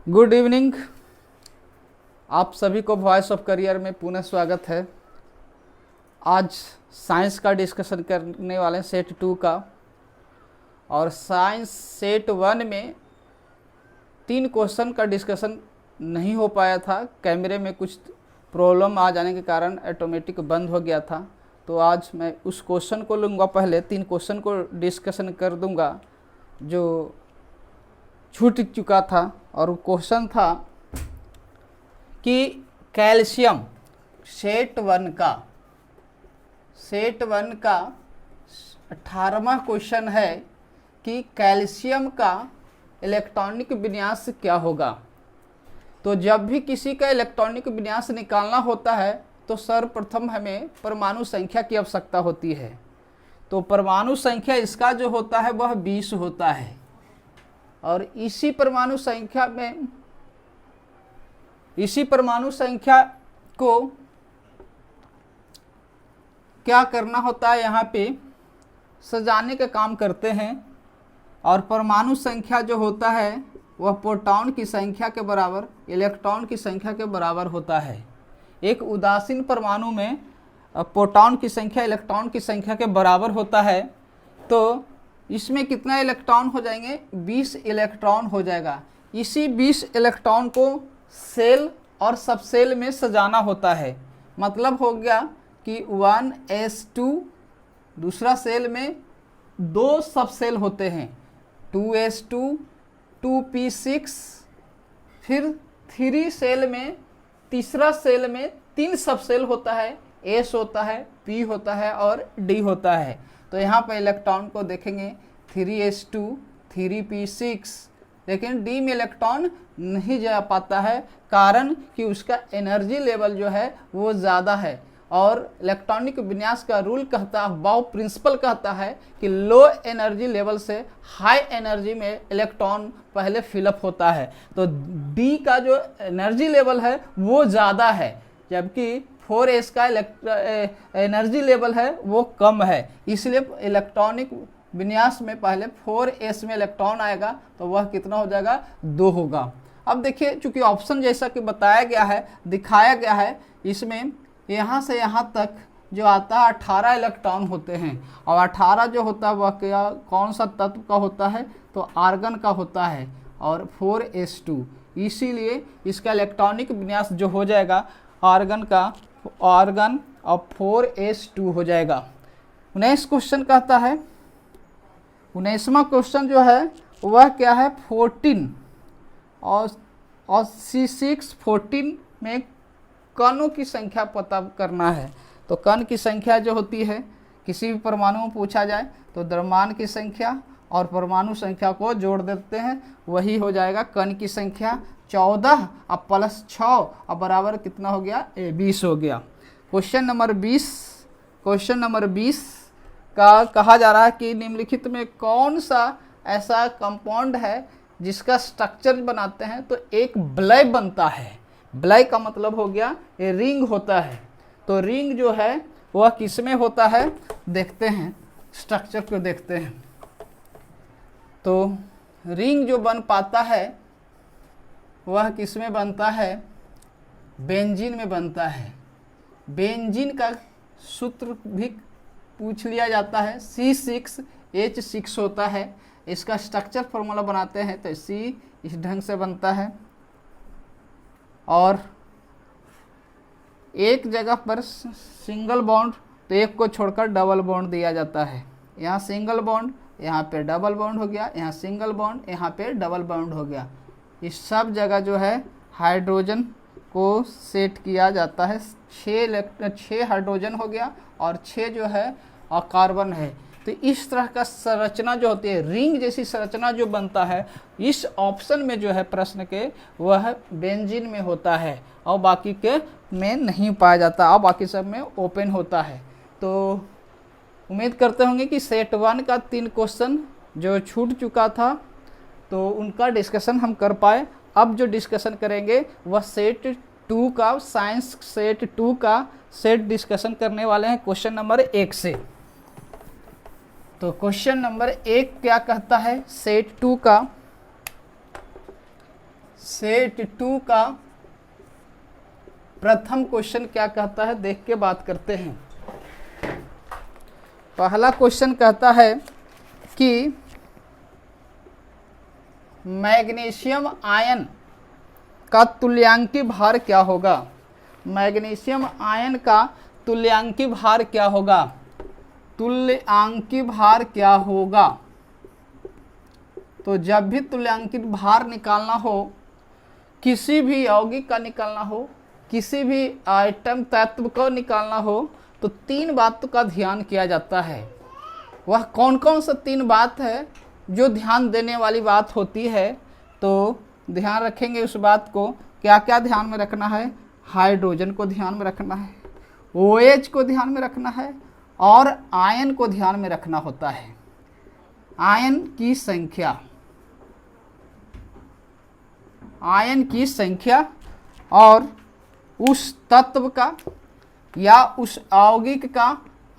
Good evening. आप सभी को वॉइस ऑफ करियर में पुनः स्वागत है। आज साइंस का डिस्कशन करने वाले हैं सेट 2 का। और साइंस सेट 1 में 3 क्वेश्चन का डिस्कशन नहीं हो पाया था। कैमरे में कुछ प्रॉब्लम आ जाने के कारण ऑटोमेटिक बंद हो गया था। तो आज मैं उस क्वेश्चन को लूँगा, पहले 3 क्वेश्चन को डिस्कशन कर दूँगा जो छूट चुका था। और वो क्वेश्चन था कि कैल्शियम सेट 1 का 18वां क्वेश्चन है कि कैल्शियम का इलेक्ट्रॉनिक विन्यास क्या होगा। तो जब भी किसी का इलेक्ट्रॉनिक विन्यास निकालना होता है तो सर्वप्रथम हमें परमाणु संख्या की आवश्यकता होती है। तो परमाणु संख्या इसका जो होता है वह 20 होता है। और इसी परमाणु संख्या को क्या करना होता है, यहाँ पे सजाने का काम करते हैं। और परमाणु संख्या जो होता है वह प्रोटॉन की संख्या के बराबर इलेक्ट्रॉन की संख्या के बराबर होता है। एक उदासीन परमाणु में प्रोटॉन की संख्या इलेक्ट्रॉन की संख्या के बराबर होता है। तो इसमें कितना इलेक्ट्रॉन हो जाएंगे? 20 इलेक्ट्रॉन हो जाएगा। इसी 20 इलेक्ट्रॉन को सेल और सबसेल में सजाना होता है। मतलब हो गया कि 1s2, दूसरा सेल में 2 सबसेल होते हैं 2s2, 2p6, फिर 3 सेल में तीसरा सेल में 3 सबसेल होता है, s होता है, p होता है और d होता है। तो यहाँ पर इलेक्ट्रॉन को देखेंगे 3s2, 3p6, लेकिन d में इलेक्ट्रॉन नहीं जा पाता है, कारण कि उसका एनर्जी लेवल जो है वो ज़्यादा है। और इलेक्ट्रॉनिक विन्यास का रूल कहता है, बाउ प्रिंसिपल कहता है कि लो एनर्जी लेवल से हाई एनर्जी में इलेक्ट्रॉन पहले फिलअप होता है। तो d का जो एनर्जी लेवल है वो ज़्यादा है, जबकि 4s का एनर्जी लेवल है वो कम है। इसलिए इलेक्ट्रॉनिक विन्यास में पहले 4s में इलेक्ट्रॉन आएगा तो वह कितना हो जाएगा? 2 होगा। अब देखिए, चूंकि ऑप्शन जैसा कि बताया गया है, दिखाया गया है, इसमें यहाँ से यहाँ तक जो आता है 18 इलेक्ट्रॉन होते हैं। और 18 जो होता है वह क्या, कौन सा तत्व का होता है? तो आर्गन का होता है। और 4s2, इसीलिए इसका इलेक्ट्रॉनिक विन्यास जो हो जाएगा आर्गन और 4s2 हो जाएगा। 19 क्वेश्चन कहता है, 19वां क्वेश्चन जो है वह क्या है? 14 और C6 14 में कणों की संख्या पता करना है। तो कण की संख्या जो होती है, किसी भी परमाणु में पूछा जाए तो द्रव्यमान की संख्या और परमाणु संख्या को जोड़ देते हैं, वही हो जाएगा कण की संख्या। 14 और प्लस 6 और बराबर कितना हो गया? 20 हो गया। क्वेश्चन नंबर 20 का कहा जा रहा है कि निम्नलिखित में कौन सा ऐसा कंपाउंड है जिसका स्ट्रक्चर बनाते हैं तो एक वलय बनता है। वलय का मतलब हो गया ये रिंग होता है। तो रिंग जो है वह किस में होता है? देखते हैं, स्ट्रक्चर को देखते हैं। तो रिंग जो बन पाता है वह किस में बनता है? बेंजीन में बनता है। बेंजीन का सूत्र भी पूछ लिया जाता है, C6H6 होता है। इसका स्ट्रक्चर फॉर्मूला बनाते हैं तो C इस ढंग से बनता है। और एक जगह पर सिंगल बॉन्ड, तो एक को छोड़कर डबल बॉन्ड दिया जाता है। यहाँ सिंगल बॉन्ड, यहाँ पे डबल बॉन्ड हो गया, यहाँ सिंगल बॉन्ड, यहाँ पे डबल बॉन्ड हो गया। इस सब जगह जो है हाइड्रोजन को सेट किया जाता है। 6 हाइड्रोजन हो गया और 6 जो है कार्बन है। तो इस तरह का संरचना जो होती है, रिंग जैसी संरचना जो बनता है, इस ऑप्शन में जो है प्रश्न के, वह बेंजीन में होता है और बाकी के में नहीं पाया जाता और बाकी सब में ओपन होता है। तो उम्मीद करते होंगे कि सेट 1 का 3 क्वेश्चन जो छूट चुका था तो उनका डिस्कशन हम कर पाए। अब जो डिस्कशन करेंगे वह सेट 2 का, साइंस सेट 2 का सेट डिस्कशन करने वाले हैं क्वेश्चन नंबर 1 से। तो क्वेश्चन नंबर 1 क्या कहता है? सेट 2 का सेट 2 का प्रथम क्वेश्चन क्या कहता है देख के बात करते हैं। पहला क्वेश्चन कहता है कि मैग्नीशियम आयन का तुल्यांकी भार क्या होगा। मैग्नीशियम आयन का तुल्यांकी भार क्या होगा। तुल्यांकी भार क्या होगा। तो जब भी तुल्यांकित भार निकालना हो, किसी भी यौगिक का निकालना हो, किसी भी आइटम तत्व को निकालना हो, तो 3 बातों का ध्यान किया जाता है। वह कौन कौन सा 3 बात है जो ध्यान देने वाली बात होती है। तो ध्यान रखेंगे उस बात को। क्या क्या ध्यान में रखना है। हाइड्रोजन को ध्यान में रखना है, OH को ध्यान में रखना है और आयन को ध्यान में रखना होता है। आयन की संख्या, आयन की संख्या और उस तत्व का या उस यौगिक का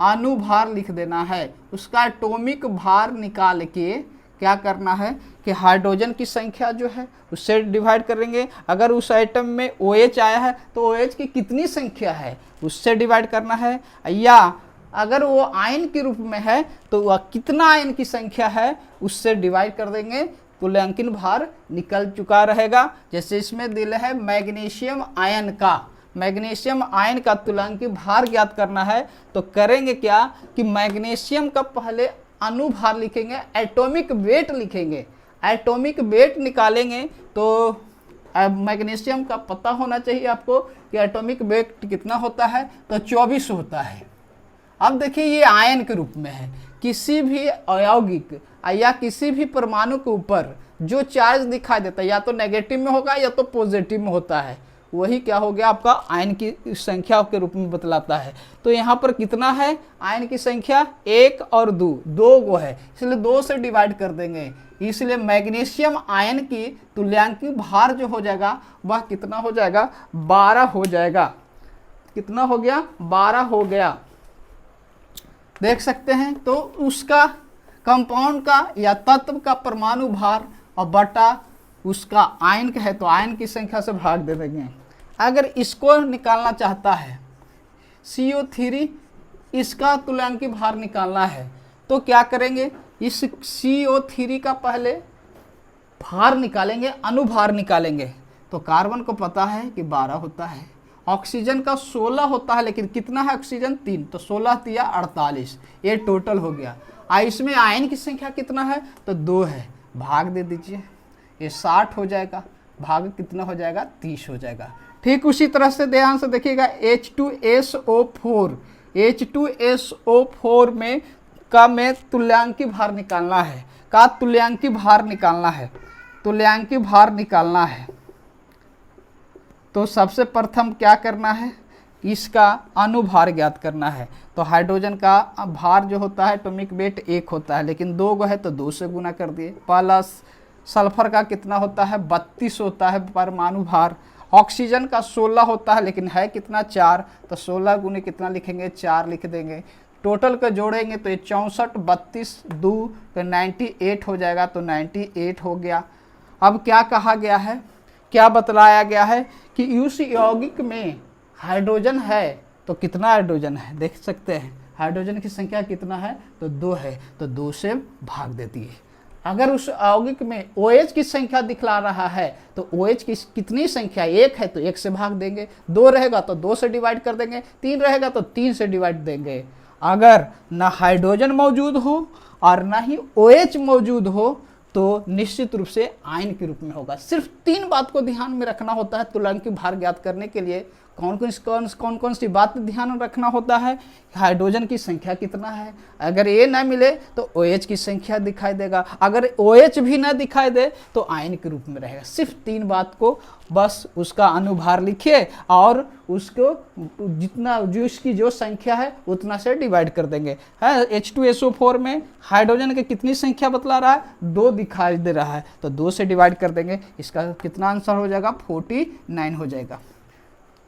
अनुभार लिख देना है। उसका एटॉमिक भार निकाल के क्या करना है कि हाइड्रोजन की संख्या जो है उससे डिवाइड करेंगे। अगर उस आइटम में OH आया है तो OH की कितनी संख्या है उससे डिवाइड करना है, या अगर वो आयन के रूप में है तो वह कितना आयन की संख्या है उससे डिवाइड कर देंगे। तुल्यांकित भार निकल चुका रहेगा। जैसे इसमें दिल है मैग्नीशियम आयन का, मैग्नीशियम आयन का तुल्यांकित भार ज्ञात करना है। तो करेंगे क्या कि मैग्नीशियम का पहले अनुभार लिखेंगे, एटॉमिक वेट लिखेंगे। एटॉमिक वेट निकालेंगे तो मैग्नीशियम का पता होना चाहिए आपको कि एटॉमिक वेट कितना होता है, तो 24 होता है। अब देखिए ये आयन के रूप में है। किसी भी यौगिक या किसी भी परमाणु के ऊपर जो चार्ज दिखाई देता है या तो नेगेटिव में होगा या तो पॉजिटिव में होता है, वही क्या हो गया आपका आयन की संख्या के रूप में बतलाता है। तो यहाँ पर कितना है आयन की संख्या 1 और 2 गो है, इसलिए 2 से डिवाइड कर देंगे। इसलिए मैग्नीशियम आयन की तुल्यांकी भार जो हो जाएगा वह कितना हो जाएगा 12 हो जाएगा। कितना हो गया 12 हो गया, देख सकते हैं। तो उसका कंपाउंड का या तत्व का परमाणु भार और बटा उसका आयन का है तो आयन की संख्या से भाग दे देंगे। अगर इसको निकालना चाहता है CO3, इसका तुल्यांकी भार निकालना है तो क्या करेंगे, इस CO3 का पहले भार निकालेंगे, अनुभार निकालेंगे। तो कार्बन को पता है कि 12 होता है, ऑक्सीजन का 16 होता है, लेकिन कितना है ऑक्सीजन 3, तो 16 तिया 48, ये टोटल हो गया। इसमें आयन की संख्या कितना है तो 2 है, भाग दे दीजिए, ये 60 हो जाएगा, भाग कितना हो जाएगा 30 हो जाएगा। ठीक उसी तरह से ध्यान से देखिएगा H2SO4, H2SO4 में का में तुल्यांकी भार निकालना है, का तुल्यांकी भार निकालना है, तुल्यांकी भार निकालना है। तो सबसे प्रथम क्या करना है, इसका अनुभार ज्ञात करना है। तो हाइड्रोजन का भार जो होता है एटॉमिक वेट 1 होता है, लेकिन 2 गो है तो 2 से गुना कर दिए। प्लस सल्फर का कितना होता है 32 होता है परमाणु भार। ऑक्सीजन का 16 होता है, लेकिन है कितना 4, तो 16 गुने कितना लिखेंगे 4 लिख देंगे। टोटल को जोड़ेंगे तो ये 64, 32, 2 तो 98 हो जाएगा, तो 98 हो गया। अब क्या कहा गया है, क्या बतलाया गया है कि उस यौगिक में हाइड्रोजन है तो कितना हाइड्रोजन है, देख सकते हैं हाइड्रोजन की संख्या कितना है तो 2 है, तो 2 से भाग देती है। अगर उस यौगिक में OH की संख्या दिखला रहा है तो OH की कितनी संख्या 1 है तो 1 से भाग देंगे, 2 रहेगा तो 2 से डिवाइड कर देंगे, 3 रहेगा तो 3 से डिवाइड देंगे। अगर ना हाइड्रोजन मौजूद हो और ना ही OH मौजूद हो तो निश्चित रूप से आयन के रूप में होगा। सिर्फ 3 बात को ध्यान में रखना होता है तुल्यांकी भार ज्ञात करने के लिए। कौन कौन सी बात ध्यान रखना होता है, हाइड्रोजन की संख्या कितना है, अगर ये ना मिले तो OH की संख्या दिखाई देगा, अगर OH भी ना दिखाई दे तो आयन के रूप में रहेगा। सिर्फ 3 बात को बस उसका अनुभार लिखिए और उसको जितना जो इसकी जो संख्या है उतना से डिवाइड कर देंगे। है H2SO4 में हाइड्रोजन की कितनी संख्या बतला रहा है 2 दिखाई दे रहा है, तो 2 से डिवाइड कर देंगे, इसका कितना आंसर हो जाएगा 49 हो जाएगा।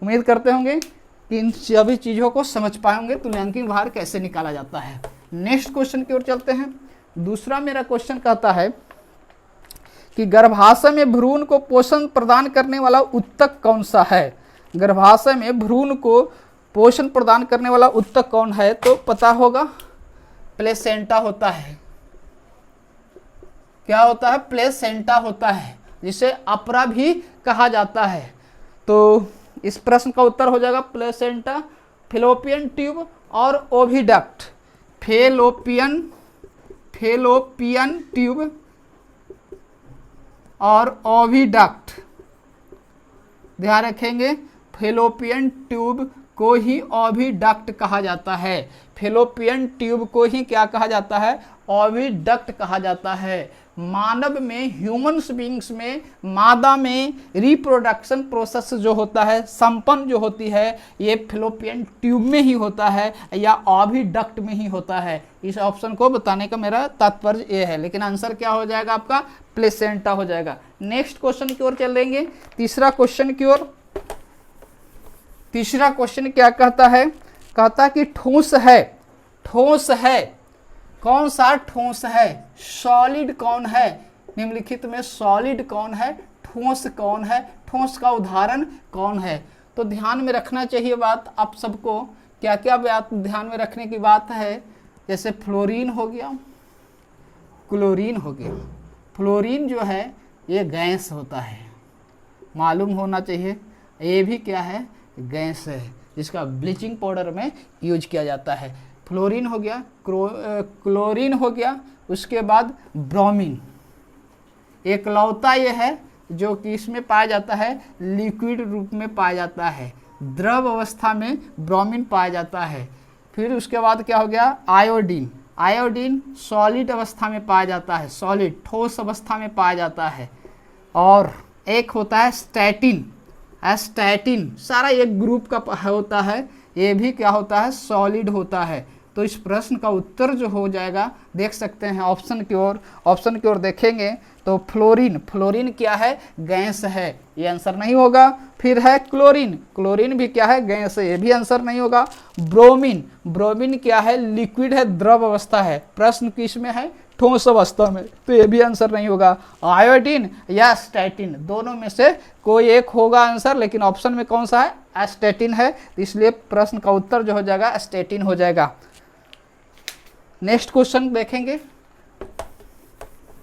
उम्मीद करते होंगे कि इन सभी चीज़ों को समझ पाए होंगे तुल्यांकी भार कैसे निकाला जाता है। नेक्स्ट क्वेश्चन की ओर चलते हैं। दूसरा मेरा क्वेश्चन कहता है कि गर्भाशय में भ्रूण को पोषण प्रदान करने वाला उत्तक कौन सा है। गर्भाशय में भ्रूण को पोषण प्रदान करने वाला उत्तक कौन है, तो पता होगा प्लेसेंटा होता है। क्या होता है? प्लेसेंटा होता है, जिसे अपरा भी कहा जाता है। तो इस प्रश्न का उत्तर हो जाएगा प्लेसेंटा, फेलोपियन ट्यूब और ओविडक्ट। फेलोपियन ट्यूब और ओविडक्ट, ध्यान रखेंगे, फेलोपियन ट्यूब को ही ओविडक्ट कहा जाता है। फेलोपियन ट्यूब को ही क्या कहा जाता है? ओविडक्ट कहा जाता है। मानव में, ह्यूमन्स बींग्स में, मादा में रिप्रोडक्शन प्रोसेस जो होता है, संपन्न जो होती है, ये फेलोपियन ट्यूब में ही होता है या ओविडक्ट में ही होता है। इस ऑप्शन को बताने का मेरा तात्पर्य ये है, लेकिन आंसर क्या हो जाएगा आपका? प्लेसेंटा हो जाएगा। नेक्स्ट क्वेश्चन की ओर चलेंगे, तीसरा क्वेश्चन की ओर। तीसरा क्वेश्चन क्या कहता है? कहता कि ठोस है। ठोस है, कौन सा ठोस है? सॉलिड कौन है? निम्नलिखित में सॉलिड कौन है, ठोस कौन है, ठोस का उदाहरण कौन है? तो ध्यान में रखना चाहिए बात आप सबको। क्या क्या बात ध्यान में रखने की बात है? जैसे फ्लोरीन हो गया, क्लोरीन हो गया। फ्लोरीन जो है ये गैस होता है, मालूम होना चाहिए। ये भी क्या है? गैस है, जिसका ब्लीचिंग पाउडर में यूज किया जाता है। फ्लोरीन हो गया, क्लोरीन हो गया, उसके बाद ब्रोमीन। एकलौता ये है जो कि इसमें पाया जाता है, लिक्विड रूप में पाया जाता है, द्रव अवस्था में ब्रोमीन पाया जाता है। फिर उसके बाद क्या हो गया? आयोडीन। आयोडीन सॉलिड अवस्था में पाया जाता है, सॉलिड ठोस अवस्था में पाया जाता है। और एक होता है स्टैटिन। स्टैटिन सारा एक ग्रुप का होता है, ये भी क्या होता है? सॉलिड होता है। तो इस प्रश्न का उत्तर जो हो जाएगा, देख सकते हैं ऑप्शन की ओर। ऑप्शन की ओर देखेंगे तो फ्लोरीन, फ्लोरीन क्या है? गैस है, ये आंसर नहीं होगा। फिर है क्लोरीन, क्लोरीन भी क्या है? गैस है, ये भी आंसर नहीं होगा। ब्रोमीन, ब्रोमीन क्या है? लिक्विड है, द्रव अवस्था है। प्रश्न किस में है? ठोस अवस्था में, तो ये भी आंसर नहीं होगा। आयोडीन या स्टैटिन, दोनों में से कोई एक होगा आंसर, लेकिन ऑप्शन में कौन सा है? स्टैटिन है, इसलिए प्रश्न का उत्तर जो हो जाएगा स्टैटिन हो जाएगा। नेक्स्ट क्वेश्चन देखेंगे,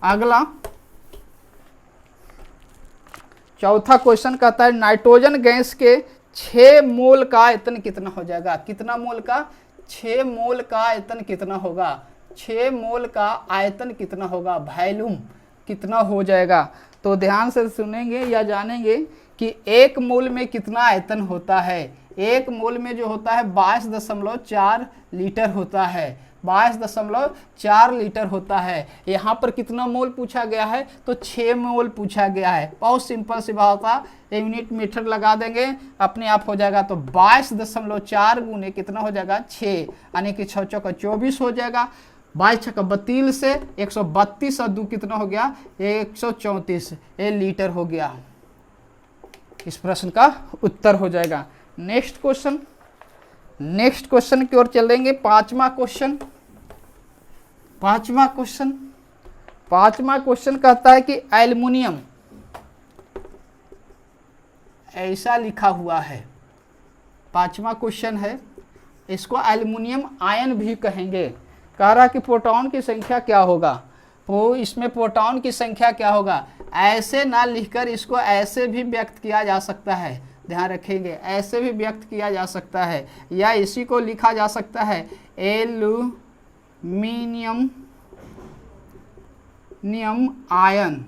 अगला चौथा क्वेश्चन कहता है नाइट्रोजन गैस के 6 मोल का आयतन कितना हो जाएगा? कितना मोल का? 6 मोल का आयतन कितना होगा? 6 मोल का आयतन कितना होगा? वॉल्यूम कितना हो जाएगा? तो ध्यान से सुनेंगे या जानेंगे कि 1 मोल में कितना आयतन होता है। 1 मोल में जो होता है 22.4 लीटर होता है, 22.4 लीटर होता है। यहाँ पर कितना मोल पूछा गया है? तो 6 मोल पूछा गया है। बहुत सिंपल सी बात है, यूनिट मीटर लगा देंगे अपने आप हो जाएगा। तो 22.4 गुने कितना हो जाएगा? 6, यानी कि 6 चौका 24 हो जाएगा। 22 छक्का 32 से 132 और 2 कितना हो गया? 134 ये लीटर हो गया। इस प्रश्न का उत्तर हो जाएगा। नेक्स्ट क्वेश्चन, नेक्स्ट क्वेश्चन की ओर चलेंगे। पांचवा क्वेश्चन, पांचवा क्वेश्चन कहता है कि एल्युमिनियम, ऐसा लिखा हुआ है, पांचवा क्वेश्चन है, इसको एल्युमिनियम आयन भी कहेंगे। कह रहा कि प्रोटॉन की संख्या क्या होगा? तो इसमें प्रोटॉन की संख्या क्या होगा? ऐसे ना लिखकर इसको ऐसे भी व्यक्त किया जा सकता है, ध्यान रखेंगे, ऐसे भी व्यक्त किया जा सकता है, या इसी को लिखा जा सकता है एल्युमिनियम आयन।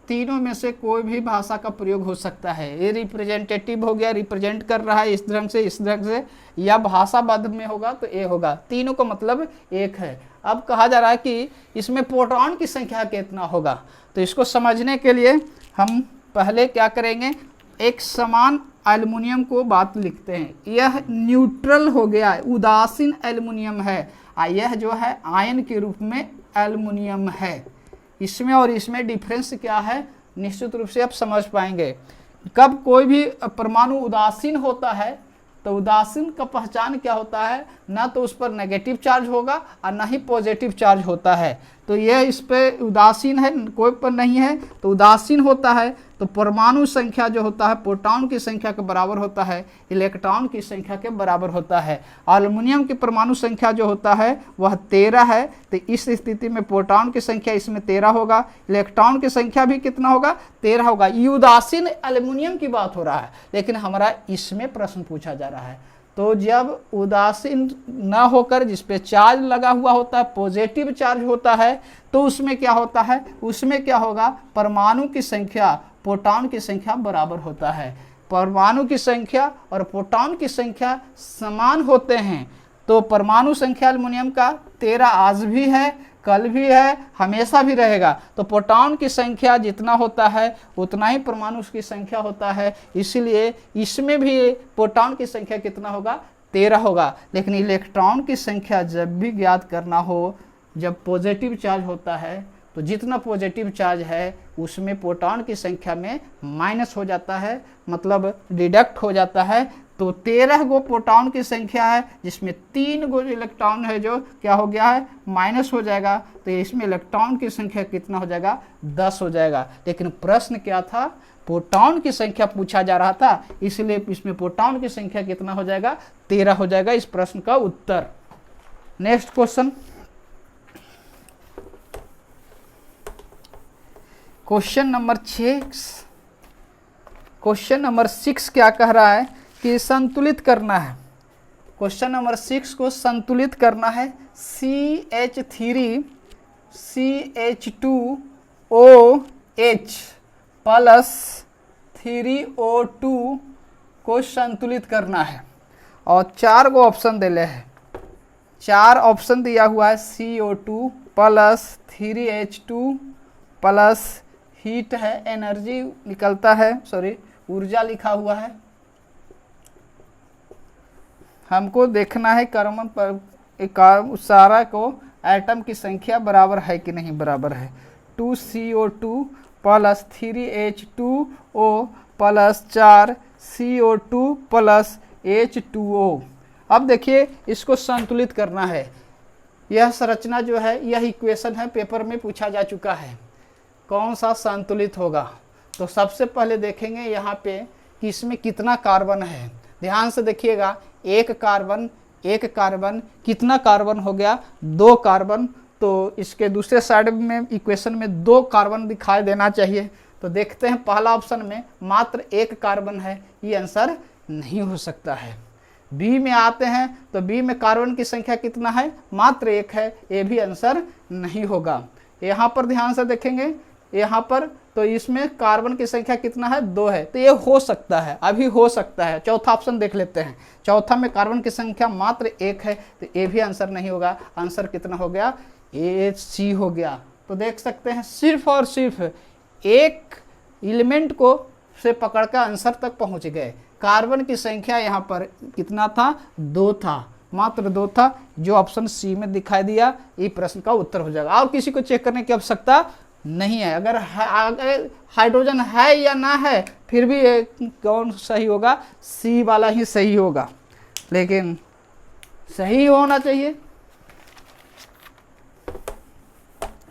तीनों में से कोई भी भाषा का प्रयोग हो सकता है। ये रिप्रेजेंटेटिव हो गया, रिप्रेजेंट कर रहा है इस ढंग से, इस ढंग से, या भाषाबद्ध में होगा तो ये होगा। तीनों का मतलब एक है। अब कहा जा रहा है कि इसमें प्रोटॉन की संख्या कितना होगा। तो इसको समझने के लिए हम पहले क्या करेंगे, एक समान एल्युमिनियम को बात लिखते हैं। यह न्यूट्रल हो गया, उदासीन एल्युमिनियम है, यह जो है आयन के रूप में एल्युमिनियम है। इसमें और इसमें डिफरेंस क्या है, निश्चित रूप से आप समझ पाएंगे। कब कोई भी परमाणु उदासीन होता है तो उदासीन का पहचान क्या होता है? ना तो उस पर नेगेटिव चार्ज होगा और ना ही पॉजिटिव चार्ज होता है। तो यह इस पे उदासीन है, कोई पर नहीं है, तो उदासीन होता है। तो परमाणु संख्या जो होता है प्रोटॉन की संख्या के बराबर होता है, इलेक्ट्रॉन की संख्या के बराबर होता है। एल्युमिनियम की परमाणु संख्या जो होता है वह 13 है, तो इस स्थिति में प्रोटॉन की संख्या इसमें 13 होगा, इलेक्ट्रॉन की संख्या भी कितना होगा, 13 होगा। ये उदासीन एल्युमिनियम की बात हो रहा है, लेकिन हमारा इसमें प्रश्न पूछा जा रहा है। तो जब उदासीन न होकर जिस पे चार्ज लगा हुआ होता है, पॉजिटिव चार्ज होता है, तो उसमें क्या होता है, उसमें क्या होगा, परमाणु की संख्या प्रोटॉन की संख्या बराबर होता है। परमाणु की संख्या और प्रोटॉन की संख्या समान होते हैं। तो परमाणु संख्या एल्युमिनियम का 13 आज भी है, कल भी है, हमेशा भी रहेगा। तो प्रोटॉन की संख्या जितना होता है उतना ही परमाणु की संख्या होता है, इसीलिए इसमें भी प्रोटॉन की संख्या कितना होगा, 13 होगा। लेकिन इलेक्ट्रॉन की संख्या जब भी ज्ञात करना हो, जब पॉजिटिव चार्ज होता है, तो जितना पॉजिटिव चार्ज है उसमें प्रोटॉन की संख्या में माइनस हो जाता है, मतलब डिडक्ट हो जाता है। तो 13 गो प्रोटॉन की संख्या है, जिसमें 3 गो इलेक्ट्रॉन है जो क्या हो गया है, माइनस हो जाएगा। तो इसमें इलेक्ट्रॉन की संख्या कितना हो जाएगा, 10 हो जाएगा। लेकिन प्रश्न क्या था, प्रोटॉन की संख्या पूछा जा रहा था, इसलिए इसमें प्रोटॉन की संख्या कितना हो जाएगा, 13 हो जाएगा इस प्रश्न का उत्तर। Next question, question number 6। Question number 6 क्या कह रहा है कि संतुलित करना है। क्वेश्चन नंबर 6 को संतुलित करना है। CH3 CH2OH प्लस 3O2 को संतुलित करना है, और 4 गो ऑप्शन दिले हैं। 4 ऑप्शन दिया हुआ है, CO2 plus 3H2 plus heat है, एनर्जी निकलता है, सॉरी ऊर्जा लिखा हुआ है। हमको देखना है कार्बन पर सारा को एटम की संख्या बराबर है कि नहीं बराबर है। 2CO2 plus 3H2O plus 4CO2 plus H2O। अब देखिए इसको संतुलित करना है। यह संरचना जो है, यह इक्वेशन है, पेपर में पूछा जा चुका है, कौन सा संतुलित होगा। तो सबसे पहले देखेंगे यहाँ पे कि इसमें कितना कार्बन है। ध्यान से देखिएगा, एक कार्बन कितना कार्बन हो गया, 2 कार्बन। तो इसके दूसरे साइड में इक्वेशन में 2 कार्बन दिखाई देना चाहिए। तो देखते हैं पहला ऑप्शन में मात्र 1 कार्बन है, ये आंसर नहीं हो सकता है। बी में आते हैं तो बी में कार्बन की संख्या कितना है, मात्र 1 है, ये भी आंसर नहीं होगा। यहाँ पर ध्यान से देखेंगे, यहाँ पर तो इसमें कार्बन की संख्या कितना है, 2 है, तो ये हो सकता है, अभी हो सकता है। चौथा ऑप्शन देख लेते हैं, चौथा में कार्बन की संख्या मात्र 1 है, तो ये भी आंसर नहीं होगा। आंसर कितना हो गया, AC हो गया। तो देख सकते हैं सिर्फ और सिर्फ एक एलिमेंट को से पकड़कर आंसर तक पहुंच गए। कार्बन की संख्या यहाँ पर कितना था, 2 था, मात्र 2 था, जो ऑप्शन सी में दिखाई दिया, ये प्रश्न का उत्तर हो जाएगा। और किसी को चेक करने की आवश्यकता नहीं है। अगर हाइड्रोजन है या ना है, फिर भी कौन सही होगा, सी वाला ही सही होगा, लेकिन सही होना चाहिए।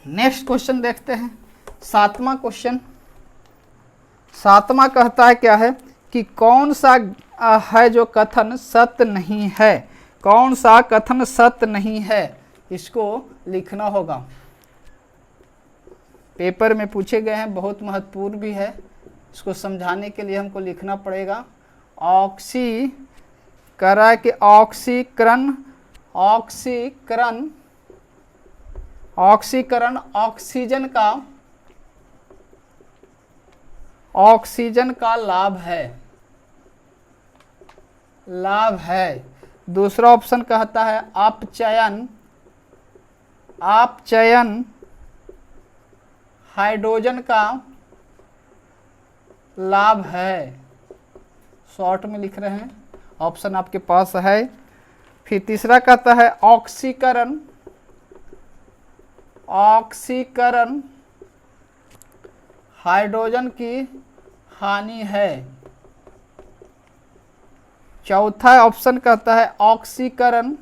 नेक्स्ट क्वेश्चन देखते हैं, 7वां क्वेश्चन। 7वां कहता है क्या है कि कौन सा है जो कथन सत्य नहीं है। कौन सा कथन सत्य नहीं है, इसको लिखना होगा। पेपर में पूछे गए हैं, बहुत महत्वपूर्ण भी है, इसको समझाने के लिए हमको लिखना पड़ेगा। ऑक्सीकरण के ऑक्सीकरण ऑक्सीजन का लाभ है। दूसरा ऑप्शन कहता है अपचयन हाइड्रोजन का लाभ है। शॉर्ट में लिख रहे हैं, ऑप्शन आपके पास है। फिर तीसरा कहता है ऑक्सीकरण हाइड्रोजन की हानि है। चौथा ऑप्शन कहता है ऑक्सीकरण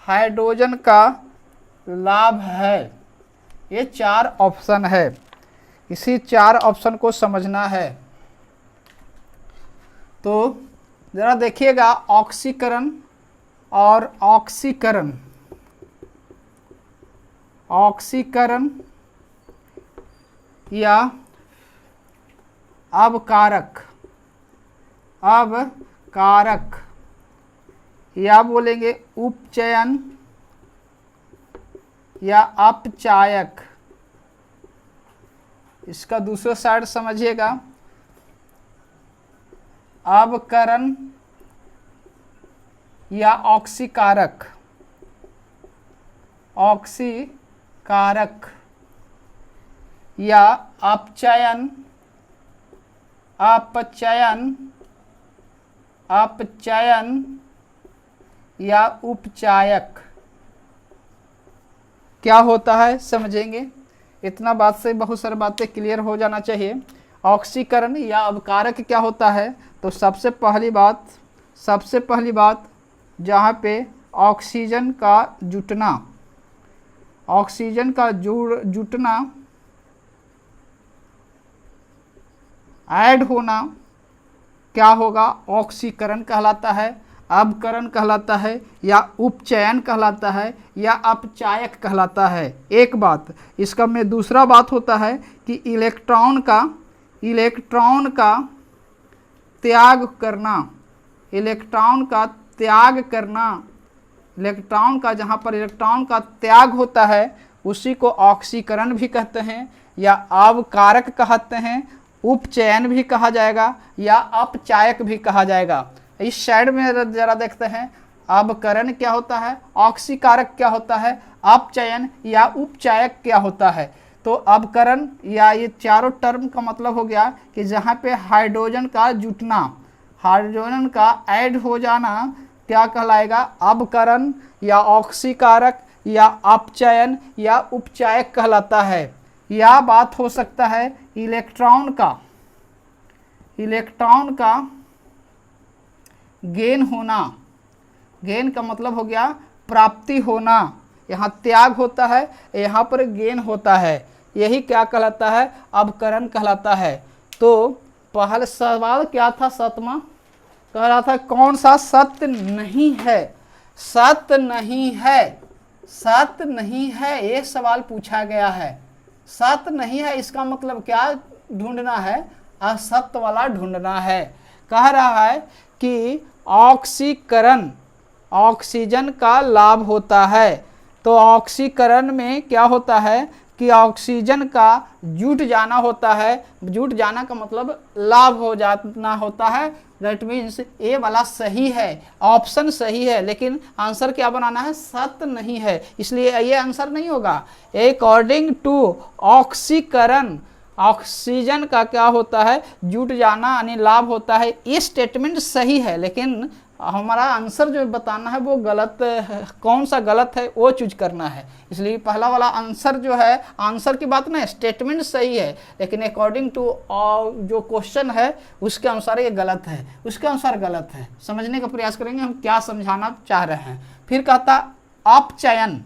हाइड्रोजन का लाभ है। ये 4 ऑप्शन है, इसी 4 ऑप्शन को समझना है। तो ज़रा देखिएगा, ऑक्सीकरण और ऑक्सीकरण, ऑक्सीकरण या अवकारक, अवकारक या बोलेंगे उपचयन या अपचायक। इसका दूसरा साइड समझिएगा, अवकरण या ऑक्सीकारक, ऑक्सीकारक या अपचयन, अपचयन, अपचयन या उपचायक। क्या होता है समझेंगे, इतना बात से बहुत सारी बातें क्लियर हो जाना चाहिए। ऑक्सीकरण या अवकारक क्या होता है, तो सबसे पहली बात जहाँ पे ऑक्सीजन का जुटना, ऑक्सीजन का जुटना, ऐड होना, क्या होगा, ऑक्सीकरण कहलाता है, अवकरण कहलाता है, या उपचयन कहलाता है, या अपचायक कहलाता है। एक बात इसका में दूसरा बात होता है कि इलेक्ट्रॉन का त्याग करना, इलेक्ट्रॉन का त्याग करना, इलेक्ट्रॉन का जहाँ पर इलेक्ट्रॉन का त्याग होता है उसी को ऑक्सीकरण भी कहते हैं, या अवकारक कहते हैं, उपचयन भी कहा जाएगा, या अपचायक भी कहा जाएगा। इस साइड में जरा देखते हैं, अवकरण क्या होता है, ऑक्सीकारक क्या होता है, अपचयन या उपचायक क्या होता है। तो अवकरण या ये चारों टर्म का मतलब हो गया कि जहाँ पे हाइड्रोजन का जुटना, हाइड्रोजन का ऐड हो जाना क्या कहलाएगा, अवकरण या ऑक्सीकारक या अपचयन या उपचायक कहलाता है। या बात हो सकता है इलेक्ट्रॉन का गेन होना, गेन का मतलब हो गया प्राप्ति होना, यहाँ त्याग होता है, यहाँ पर गेन होता है, यही क्या कहलाता है, अवकरण कहलाता है। तो पहला सवाल क्या था, 7वां कह रहा था कौन सा सत्य नहीं है, सत्य नहीं है, सत्य नहीं है, ये सवाल पूछा गया है। सत्य नहीं है इसका मतलब क्या ढूंढना है, असत्य वाला ढूंढना है। कह रहा है कि ऑक्सीकरण, ऑक्सीजन का लाभ होता है। तो ऑक्सीकरण में क्या होता है कि ऑक्सीजन का जुट जाना होता है, जुट जाना का मतलब लाभ हो जाना होता है। दैट मीन्स ए वाला सही है, ऑप्शन सही है, लेकिन आंसर क्या बनाना है, सत्य नहीं है, इसलिए ये आंसर नहीं होगा। अकॉर्डिंग टू ऑक्सीकरण, ऑक्सीजन का क्या होता है, जुट जाना यानी लाभ होता है। ये स्टेटमेंट सही है, लेकिन हमारा आंसर जो बताना है वो गलत है। कौन सा गलत है वो चूज करना है, इसलिए पहला वाला आंसर जो है, आंसर की बात नहीं, स्टेटमेंट सही है, लेकिन अकॉर्डिंग टू जो क्वेश्चन है उसके अनुसार ये गलत है, उसके अनुसार गलत है। समझने का प्रयास करेंगे हम क्या समझाना चाह रहे हैं। फिर कहता अपचयन,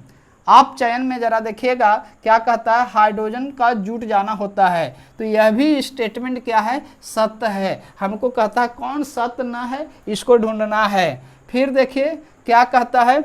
अपचयन में जरा देखिएगा क्या कहता है, हाइड्रोजन का जुट जाना होता है। तो यह भी स्टेटमेंट क्या है, सत्य है। हमको कहता है कौन सत्य ना है, इसको ढूंढना है। फिर देखिए क्या कहता है,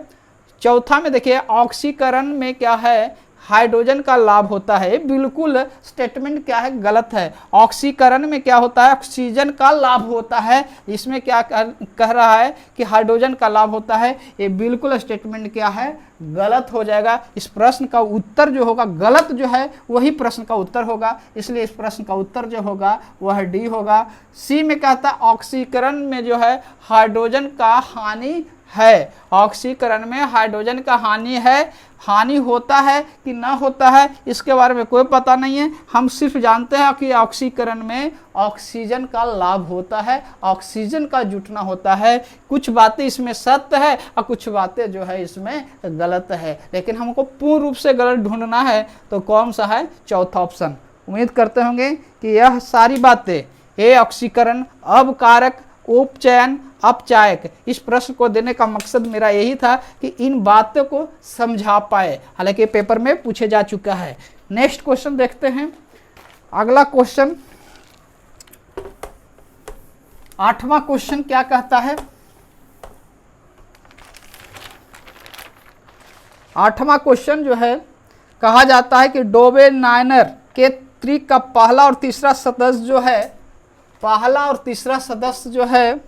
चौथा में देखिए ऑक्सीकरण में क्या है, हाइड्रोजन का लाभ होता है। बिल्कुल स्टेटमेंट क्या है, गलत है। ऑक्सीकरण में क्या होता है, ऑक्सीजन का लाभ होता है। इसमें क्या कह रहा है कि हाइड्रोजन का लाभ होता है, ये बिल्कुल स्टेटमेंट क्या है, गलत हो जाएगा। इस प्रश्न का उत्तर जो होगा, गलत जो है वही प्रश्न का उत्तर होगा, इसलिए इस प्रश्न का उत्तर जो होगा वह डी होगा। सी में कहता है ऑक्सीकरण में जो है हाइड्रोजन का हानि है, ऑक्सीकरण में हाइड्रोजन का हानि है। हानि होता है कि ना होता है इसके बारे में कोई पता नहीं है, हम सिर्फ जानते हैं कि ऑक्सीकरण में ऑक्सीजन का लाभ होता है, ऑक्सीजन का जुटना होता है। कुछ बातें इसमें सत्य है और कुछ बातें जो है इसमें गलत है, लेकिन हमको पूर्ण रूप से गलत ढूंढना है। तो कौन सा है, चौथा ऑप्शन। उम्मीद करते होंगे कि यह सारी बातें, ये ऑक्सीकरण, अवकारक उपचयन अपचायक। इस प्रश्न को देने का मकसद मेरा यही था कि इन बातों को समझा पाए, हालांकि पेपर में पूछे जा चुका है। नेक्स्ट क्वेश्चन देखते हैं। अगला क्वेश्चन 8वां क्वेश्चन क्या कहता है। 8वां क्वेश्चन जो है, कहा जाता है कि डोबेनाइनर के त्रिक का पहला और तीसरा सदस्य जो है, पहला और तीसरा सदस्य जो है,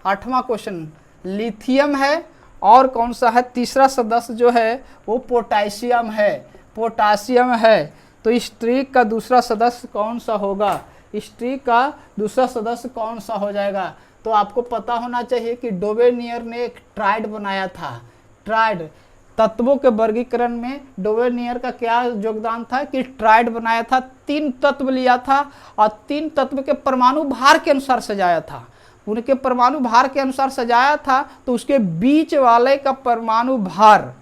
8वां क्वेश्चन लिथियम है और कौन सा है, तीसरा सदस्य जो है वो पोटेशियम है, पोटेशियम है। तो इस त्रिक का दूसरा सदस्य कौन सा होगा, इस त्रिक का दूसरा सदस्य कौन सा हो जाएगा। तो आपको पता होना चाहिए कि डोबेनियर ने एक ट्राइड बनाया था। ट्राइड तत्वों के वर्गीकरण में डोबेनियर का क्या योगदान था कि ट्राइड बनाया था, 3 तत्व लिया था और 3 तत्व के परमाणु भार के अनुसार सजाया था। उनके परमाणु भार के अनुसार सजाया था तो उसके बीच वाले का परमाणु भार,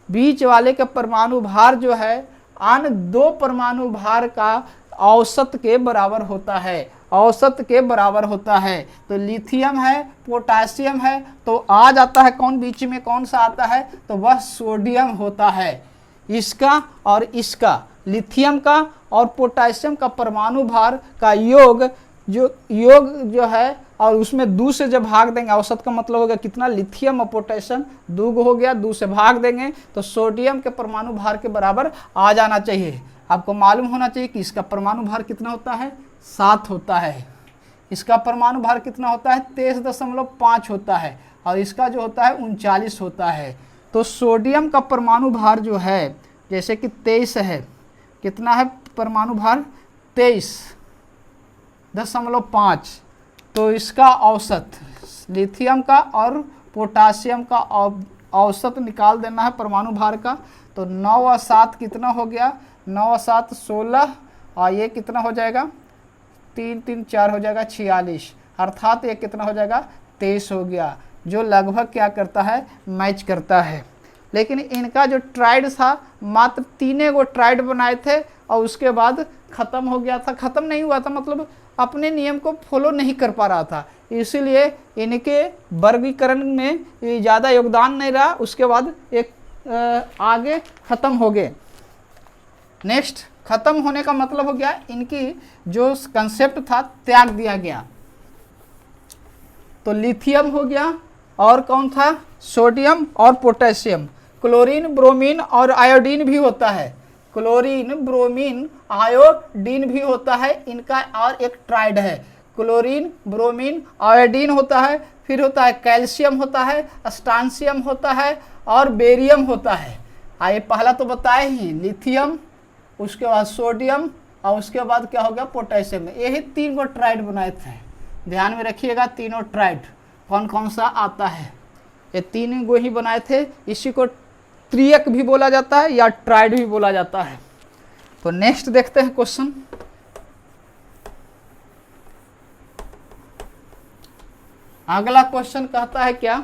बीच वाले का परमाणु भार जो है अन्य 2 परमाणु भार का औसत के बराबर होता है, औसत के बराबर होता है। तो लिथियम है, पोटेशियम है, तो आ जाता है कौन, बीच में कौन सा आता है, तो वह सोडियम होता है। इसका और इसका, लिथियम का और पोटेशियम का परमाणु भार का योग जो है, और उसमें 2 से जब भाग देंगे, औसत का मतलब होगा कितना, लिथियम और पोटेशियम 2 हो गया, 2 से भाग देंगे तो सोडियम के परमाणु भार के बराबर आ जाना चाहिए। आपको मालूम होना चाहिए कि इसका परमाणु भार कितना होता है, 7 होता है। इसका परमाणु भार कितना होता है, 23.5 होता है, और इसका जो होता है 39 होता है। तो सोडियम का परमाणु भार जो है, जैसे कि 23 है, कितना है परमाणु भार, 23.5। तो इसका औसत, लिथियम का और पोटेशियम का औसत निकाल देना है परमाणु भार का। तो 9 और 7 कितना हो गया, 9 और 7 16, और ये कितना हो जाएगा, 3 3 4 हो जाएगा 46, अर्थात ये कितना हो जाएगा, 23 हो गया, जो लगभग क्या करता है, मैच करता है। लेकिन इनका जो ट्राइड था, मात्र 3 गो ट्राइड बनाए थे और उसके बाद ख़त्म हो गया था, ख़त्म नहीं हुआ था, मतलब अपने नियम को फॉलो नहीं कर पा रहा था, इसीलिए इनके वर्गीकरण में ज़्यादा योगदान नहीं रहा। उसके बाद एक आगे ख़त्म हो गए। नेक्स्ट, ख़त्म होने का मतलब हो गया इनकी जो कंसेप्ट था त्याग दिया गया। तो लिथियम हो गया और कौन था, सोडियम और पोटेशियम। क्लोरीन, ब्रोमीन और आयोडीन भी होता है, क्लोरीन, ब्रोमीन, आयोडीन भी होता है इनका, और एक ट्राइड है। क्लोरीन, ब्रोमीन, आयोडीन होता है, फिर होता है कैल्शियम होता है, स्ट्रांसियम होता है और बेरियम होता है। आइए पहला तो बताए ही, लिथियम, उसके बाद सोडियम और उसके बाद क्या हो गया, पोटेशियम। यही 3 गो ट्राइड बनाए थे, ध्यान में रखिएगा। तीनों ट्राइड कौन कौन सा आता है, ये 3 गो ही बनाए थे। इसी को त्रियक भी बोला जाता है या ट्राइड भी बोला जाता है। तो नेक्स्ट देखते हैं क्वेश्चन। अगला क्वेश्चन कहता है क्या,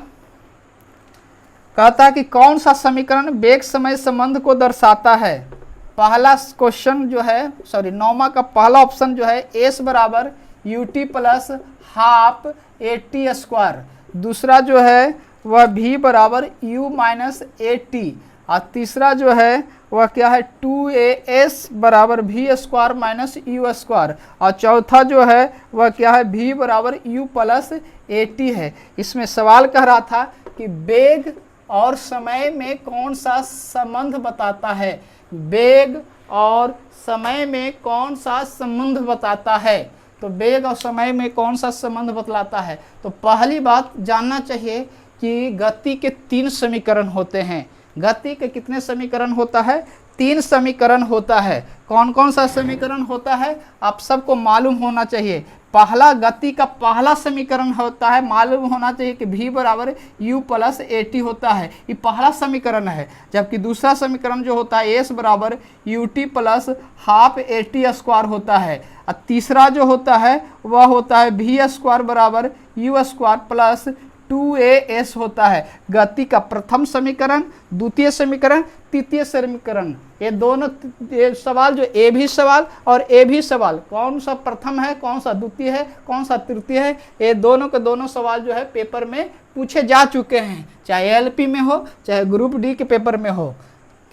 कहता है कि कौन सा समीकरण वेग समय संबंध को दर्शाता है। पहला क्वेश्चन जो है, सॉरी 9वां का पहला ऑप्शन जो है, एस बराबर यूटी प्लस हाफ AT²। दूसरा जो है वह v बराबर u माइनस AT, और तीसरा जो है वह क्या है, 2as बराबर v² माइनस u², और चौथा जो है वह क्या है, v बराबर u प्लस AT है। इसमें सवाल कह रहा था कि वेग और समय में कौन सा संबंध बताता है, वेग और समय में कौन सा संबंध बताता है। तो वेग और समय में कौन सा संबंध बतलाता है। तो पहली बात जानना चाहिए कि गति के 3 समीकरण होते हैं। गति के कितने समीकरण होता है, 3 समीकरण होता है। कौन कौन सा समीकरण होता है आप सबको मालूम होना चाहिए। पहला, गति का पहला समीकरण होता है, मालूम होना चाहिए कि v बराबर u प्लस AT होता है, ये पहला समीकरण है। जबकि दूसरा समीकरण जो होता है s बराबर ut प्लस हाफ AT² होता है, और तीसरा जो होता है वह होता है v² बराबर u² प्लस 2AS होता है। गति का प्रथम समीकरण, द्वितीय समीकरण, तृतीय समीकरण, ये दोनों ये सवाल जो ए भी सवाल और ए भी सवाल, कौन सा प्रथम है, कौन सा द्वितीय है, कौन सा तृतीय है, ये दोनों के दोनों सवाल जो है पेपर में पूछे जा चुके हैं, चाहे एलपी में हो चाहे ग्रुप डी के पेपर में हो।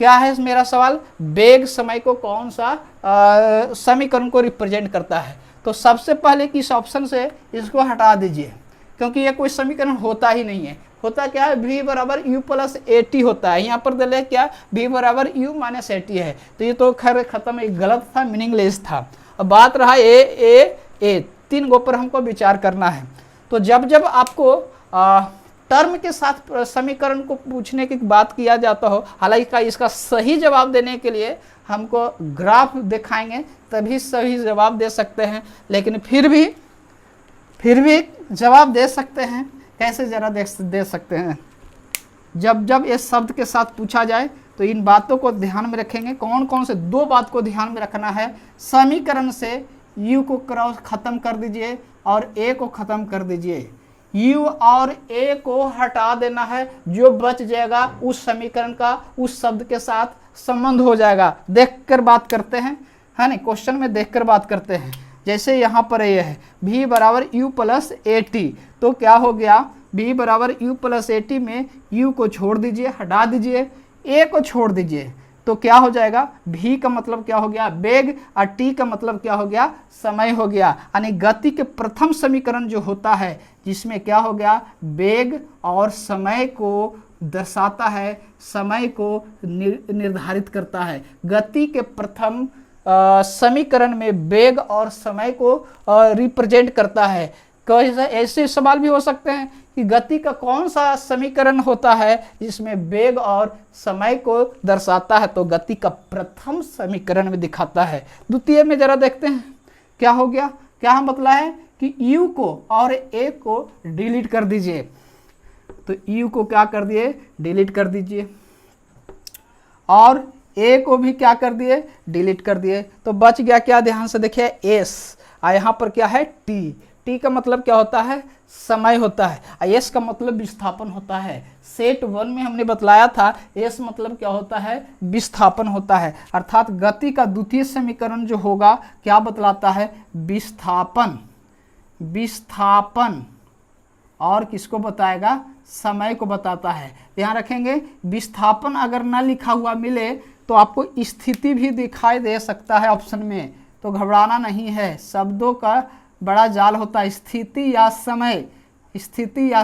क्या है मेरा सवाल, वेग समय को कौन सा समीकरण को रिप्रेजेंट करता है। तो सबसे पहले कि इस ऑप्शन से इसको हटा दीजिए, क्योंकि ये कोई समीकरण होता ही नहीं है। होता क्या है, v बराबर u प्लस AT होता है। यहाँ पर दिले क्या, v बराबर u माइनस AT है। तो ये तो खैर खत्म, एक गलत था, मीनिंगलेस था। अब बात रहा ए तीन गो पर हमको विचार करना है। तो जब जब आपको टर्म के साथ समीकरण को पूछने की बात किया जाता हो, हालांकि इसका सही जवाब देने के लिए हमको ग्राफ दिखाएंगे तभी सही जवाब दे सकते हैं, लेकिन फिर भी जवाब दे सकते हैं। कैसे जरा दे सकते हैं, जब जब इस शब्द के साथ पूछा जाए तो इन बातों को ध्यान में रखेंगे। कौन कौन से दो बात को ध्यान में रखना है, समीकरण से u को क्रॉस खत्म कर दीजिए और a को खत्म कर दीजिए। u और a को हटा देना है, जो बच जाएगा उस समीकरण का उस शब्द के साथ संबंध हो जाएगा। देखकर बात करते हैं, है ना, क्वेश्चन में देखकर बात करते हैं। जैसे यहाँ पर ये है v बराबर u प्लस AT, तो क्या हो गया, v बराबर u प्लस AT में u को छोड़ दीजिए, हटा दीजिए, a को छोड़ दीजिए, तो क्या हो जाएगा, v का मतलब क्या हो गया, वेग, और t का मतलब क्या हो गया, समय हो गया। यानी गति के प्रथम समीकरण जो होता है जिसमें क्या हो गया, वेग और समय को दर्शाता है, समय को निर्धारित करता है। गति के प्रथम समीकरण में वेग और समय को रिप्रेजेंट करता है। कैसे ऐसे सवाल भी हो सकते हैं कि गति का कौन सा समीकरण होता है जिसमें वेग और समय को दर्शाता है, तो गति का प्रथम समीकरण में दिखाता है। द्वितीय में जरा देखते हैं क्या हो गया, क्या हम बतला है कि u को और a को डिलीट कर दीजिए, तो u को क्या कर दिए, डिलीट कर दीजिए, और a को भी क्या कर दिए, डिलीट कर दिए, तो बच गया क्या, ध्यान से देखिए s, और यहाँ पर क्या है t का मतलब क्या होता है, समय होता है, और s का मतलब विस्थापन होता है। सेट 1 में हमने बतलाया था s मतलब क्या होता है, विस्थापन होता है। अर्थात गति का द्वितीय समीकरण जो होगा क्या बतलाता है, विस्थापन और किसको बताएगा, समय को बताता है। ध्यान रखेंगे, विस्थापन अगर ना लिखा हुआ मिले तो आपको स्थिति भी दिखाई दे सकता है ऑप्शन में, तो घबराना नहीं है, शब्दों का बड़ा जाल होता है। स्थिति या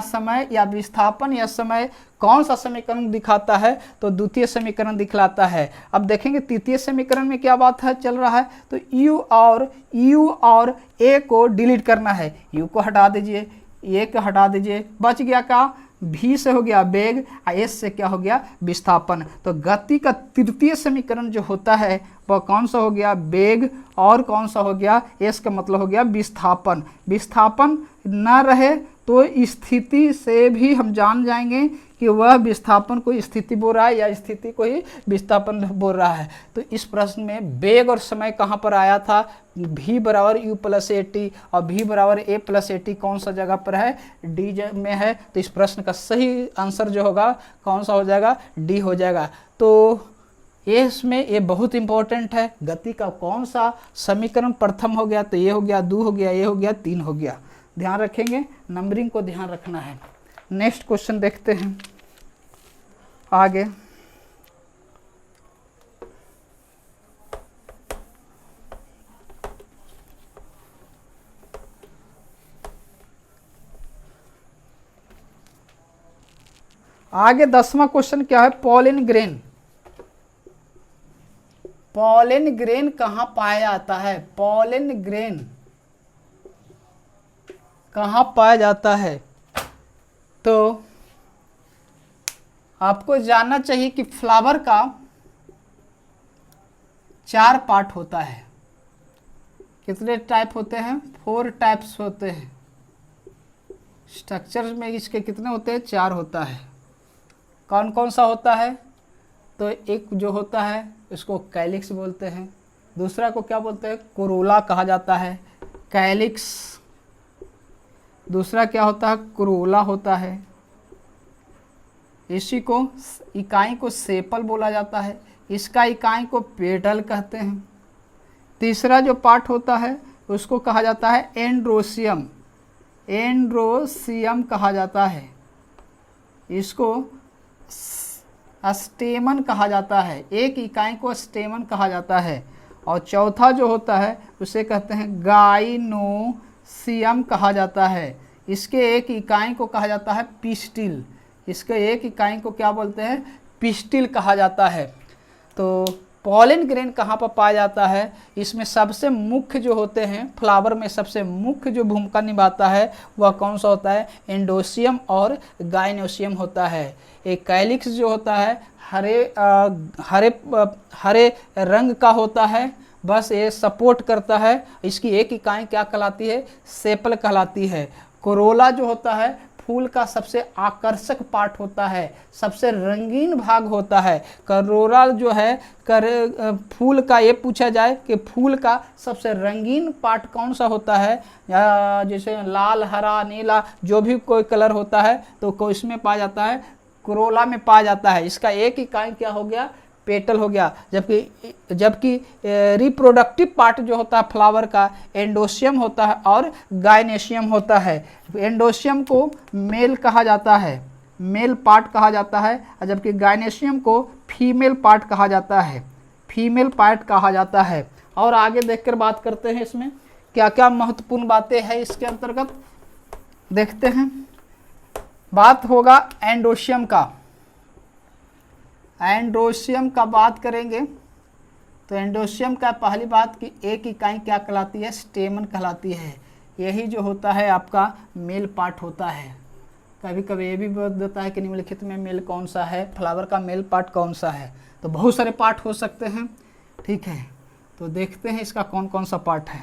समय या विस्थापन या समय, कौन सा समीकरण दिखाता है, तो द्वितीय समीकरण दिखलाता है। अब देखेंगे तृतीय समीकरण में क्या बात है चल रहा है, तो u और a को डिलीट करना है, u को हटा दीजिए, a को हटा दीजिए, बच गया का, v से हो गया वेग, s से क्या हो गया, विस्थापन। तो गति का तृतीय समीकरण जो होता है वह कौन सा हो गया, वेग, और कौन सा हो गया, s का मतलब हो गया विस्थापन। विस्थापन न रहे तो स्थिति से भी हम जान जाएंगे कि वह विस्थापन को स्थिति बोल रहा है या स्थिति को ही विस्थापन बोल रहा है। तो इस प्रश्न में वेग और समय कहाँ पर आया था, v बराबर u प्लस AT और v बराबर a प्लस AT कौन सा जगह पर है, d में है। तो इस प्रश्न का सही आंसर जो होगा कौन सा हो जाएगा, d हो जाएगा। तो इसमें ये बहुत इंपॉर्टेंट है, गति का कौन सा समीकरण प्रथम हो गया, तो ये हो गया, 2 हो गया, ये हो गया, 3 हो गया। ध्यान रखेंगे, नंबरिंग को ध्यान रखना है। नेक्स्ट क्वेश्चन देखते हैं आगे। आगे 10वां क्वेश्चन क्या है, पॉलन ग्रेन। पॉलन ग्रेन कहाँ पाया जाता है, पॉलन ग्रेन कहाँ पाया जाता है, तो आपको जानना चाहिए कि फ्लावर का 4 पार्ट होता है। कितने टाइप होते हैं, 4 टाइप्स होते हैं। स्ट्रक्चर में इसके कितने होते हैं, 4 होता है। कौन कौन सा होता है, तो एक जो होता है इसको कैलिक्स बोलते हैं, दूसरा को क्या बोलते हैं, कोरोला कहा जाता है, कैलिक्स। दूसरा क्या होता है, कोरोला होता है। इसी को इकाई को सेपल बोला जाता है, इसका इकाई को पेटल कहते हैं। तीसरा जो पार्ट होता है उसको कहा जाता है एंड्रोसियम, एंड्रोसियम कहा जाता है, इसको स्टेमन कहा जाता है, एक इकाई को स्टेमन कहा जाता है। और चौथा जो होता है उसे कहते हैं गाइनोसियम कहा जाता है, इसके एक इकाई को कहा जाता है पिस्टिल, इसके एक इकाई को क्या बोलते हैं, पिस्टिल कहा जाता है। तो पॉलन ग्रेन कहाँ पर पाया जाता है, इसमें सबसे मुख्य जो होते हैं, फ्लावर में सबसे मुख्य जो भूमिका निभाता है वह कौन सा होता है, एंडोसियम और गाइनोसियम होता है। एक कैलिक्स जो होता है हरे रंग का होता है, बस ये सपोर्ट करता है, इसकी एक इकाई क्या कहलाती है, सेपल कहलाती है। कोरोला जो होता है फूल का सबसे आकर्षक पार्ट होता है, सबसे रंगीन भाग होता है। करोरा जो है फूल का ये पूछा जाए कि फूल का सबसे रंगीन पार्ट कौन सा होता है, जैसे लाल, हरा, नीला जो भी कोई कलर होता है तो इसमें पाया जाता है, कोरोला में पाया जाता है। इसका एक इकाई क्या हो गया, पेटल हो गया। जबकि रिप्रोडक्टिव पार्ट जो होता है फ्लावर का एंडोसियम होता है और गाइनेशियम होता है। एंडोसियम को मेल कहा जाता है, मेल पार्ट कहा जाता है, जबकि गाइनेशियम को फीमेल पार्ट कहा जाता है, फीमेल पार्ट कहा जाता है। और आगे देखकर बात करते हैं इसमें क्या क्या महत्वपूर्ण बातें हैं इसके अंतर्गत, देखते हैं। बात होगा एंडोसियम का, एंडोसियम का बात करेंगे तो एंडोसियम का पहली बात कि एक इकाई क्या कहलाती है, स्टेमन कहलाती है। यही जो होता है आपका मेल पार्ट होता है। कभी कभी ये भी बोल देता है कि निम्नलिखित में मेल कौन सा है, फ्लावर का मेल पार्ट कौन सा है, तो बहुत सारे पार्ट हो सकते हैं, ठीक है। तो देखते हैं इसका कौन कौन सा पार्ट है,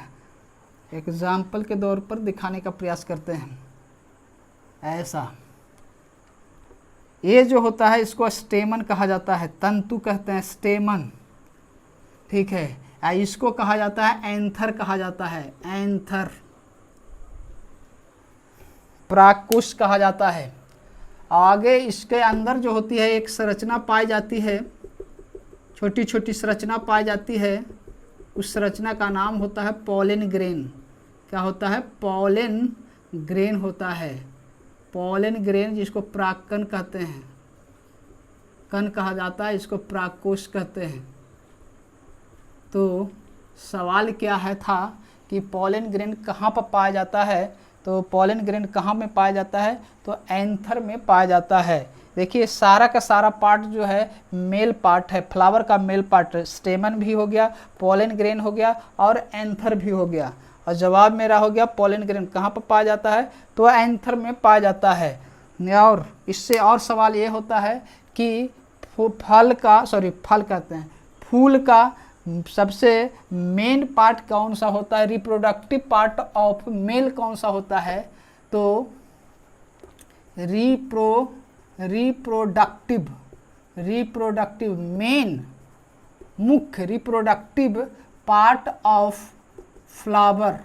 एग्जाम्पल के तौर पर दिखाने का प्रयास करते हैं। ऐसा ये जो होता है इसको स्टेमन कहा जाता है, तंतु कहते हैं स्टेमन, ठीक है। इसको कहा जाता है एंथर कहा जाता है, एंथर। प्राकुश कहा जाता है। आगे इसके अंदर जो होती है एक संरचना पाई जाती है, छोटी छोटी संरचना पाई जाती है, उस संरचना का नाम होता है पॉलन ग्रेन। क्या होता है, पॉलन ग्रेन होता है, पॉलन ग्रेन, जिसको प्राक्कन कहते हैं, कण कहा जाता है, इसको प्राकोष कहते हैं। तो सवाल क्या है था कि पॉलन ग्रेन कहाँ पर पाया जाता है, तो पॉलन ग्रेन कहाँ में पाया जाता है, तो एंथर में पाया जाता है। देखिए सारा का सारा पार्ट जो है मेल पार्ट है, फ्लावर का मेल पार्ट, स्टेमन भी हो गया, पॉलन ग्रेन हो गया और एंथर भी हो गया। और जवाब मेरा हो गया पॉलन ग्रेन कहाँ पर पाया जाता है, तो एंथर में पाया जाता है। और इससे और सवाल ये होता है कि फल कहते हैं, फूल का सबसे मेन पार्ट कौन सा होता है, रिप्रोडक्टिव पार्ट ऑफ मेल कौन सा होता है, तो रिप्रोडक्टिव मेन मुख्य रिप्रोडक्टिव पार्ट ऑफ फ्लावर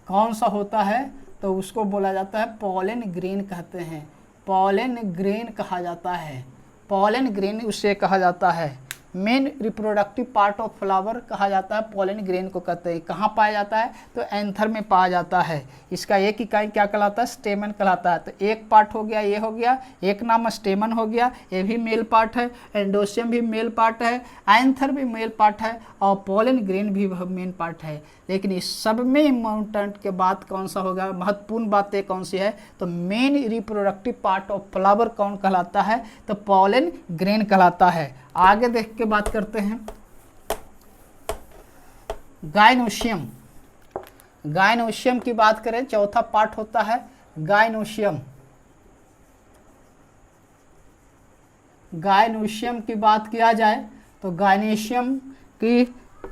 कौन सा होता है, तो उसको बोला जाता है पॉलन ग्रेन कहते हैं, पॉलन ग्रेन कहा जाता है, पॉलन ग्रेन उसे कहा जाता है। Main reproductive part of flower कहा जाता है, पॉलन ग्रेन को कहते हैं। कहाँ पाया जाता है, तो एंथर में पाया जाता है। इसका एक इकाई क्या कहलाता है, स्टेमन कहलाता है। तो एक पार्ट हो गया, ये हो गया, एक नाम स्टेमन हो गया, ये भी मेल पार्ट है, एंडोसियम भी मेल पार्ट है, एंथर भी मेल पार्ट है और पॉलन ग्रेन भी मेन पार्ट है। लेकिन इस सब में इम्पोर्टेंट के बाद कौन सा होगा, महत्वपूर्ण बातें कौन सी है, तो main reproductive part of flower कौन कहलाता है, तो पॉलन ग्रेन कहलाता है। आगे देख के बात करते हैं गाइनोसियम। गाइनोसियम की बात करें, चौथा पार्ट होता है गाइनोसियम। गाइनोसियम की बात किया जाए तो गाइनोसियम की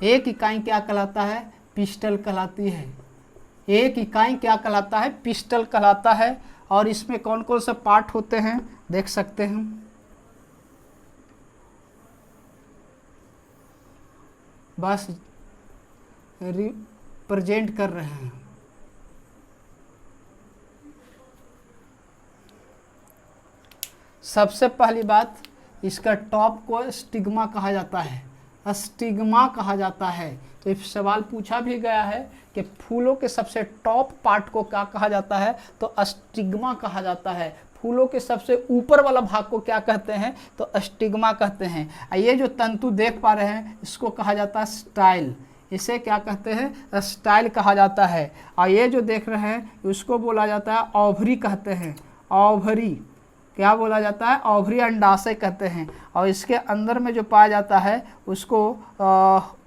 एक इकाई क्या कहलाता है, पिस्टल कहलाती है। एक इकाई क्या कहलाता है, पिस्टल कहलाता है। और इसमें कौन कौन से पार्ट होते हैं देख सकते हैं, बस रिप्रेजेंट कर रहे हैं। सबसे पहली बात, इसका टॉप को स्टिग्मा कहा जाता है, स्टिग्मा कहा जाता है। तो इस सवाल पूछा भी गया है कि फूलों के सबसे टॉप पार्ट को क्या कहा जाता है, तो स्टिग्मा कहा जाता है। फूलों के सबसे ऊपर वाला भाग को क्या कहते हैं, तो स्टिग्मा कहते हैं। ये जो तंतु देख पा रहे हैं इसको कहा जाता है स्टाइल, इसे क्या कहते हैं, स्टाइल कहा जाता है। और ये जो देख रहे हैं उसको बोला जाता है ओवरी कहते हैं, ओवरी क्या बोला जाता है, ओवरी अंडाशय कहते हैं। और इसके अंदर में जो पाया जाता है उसको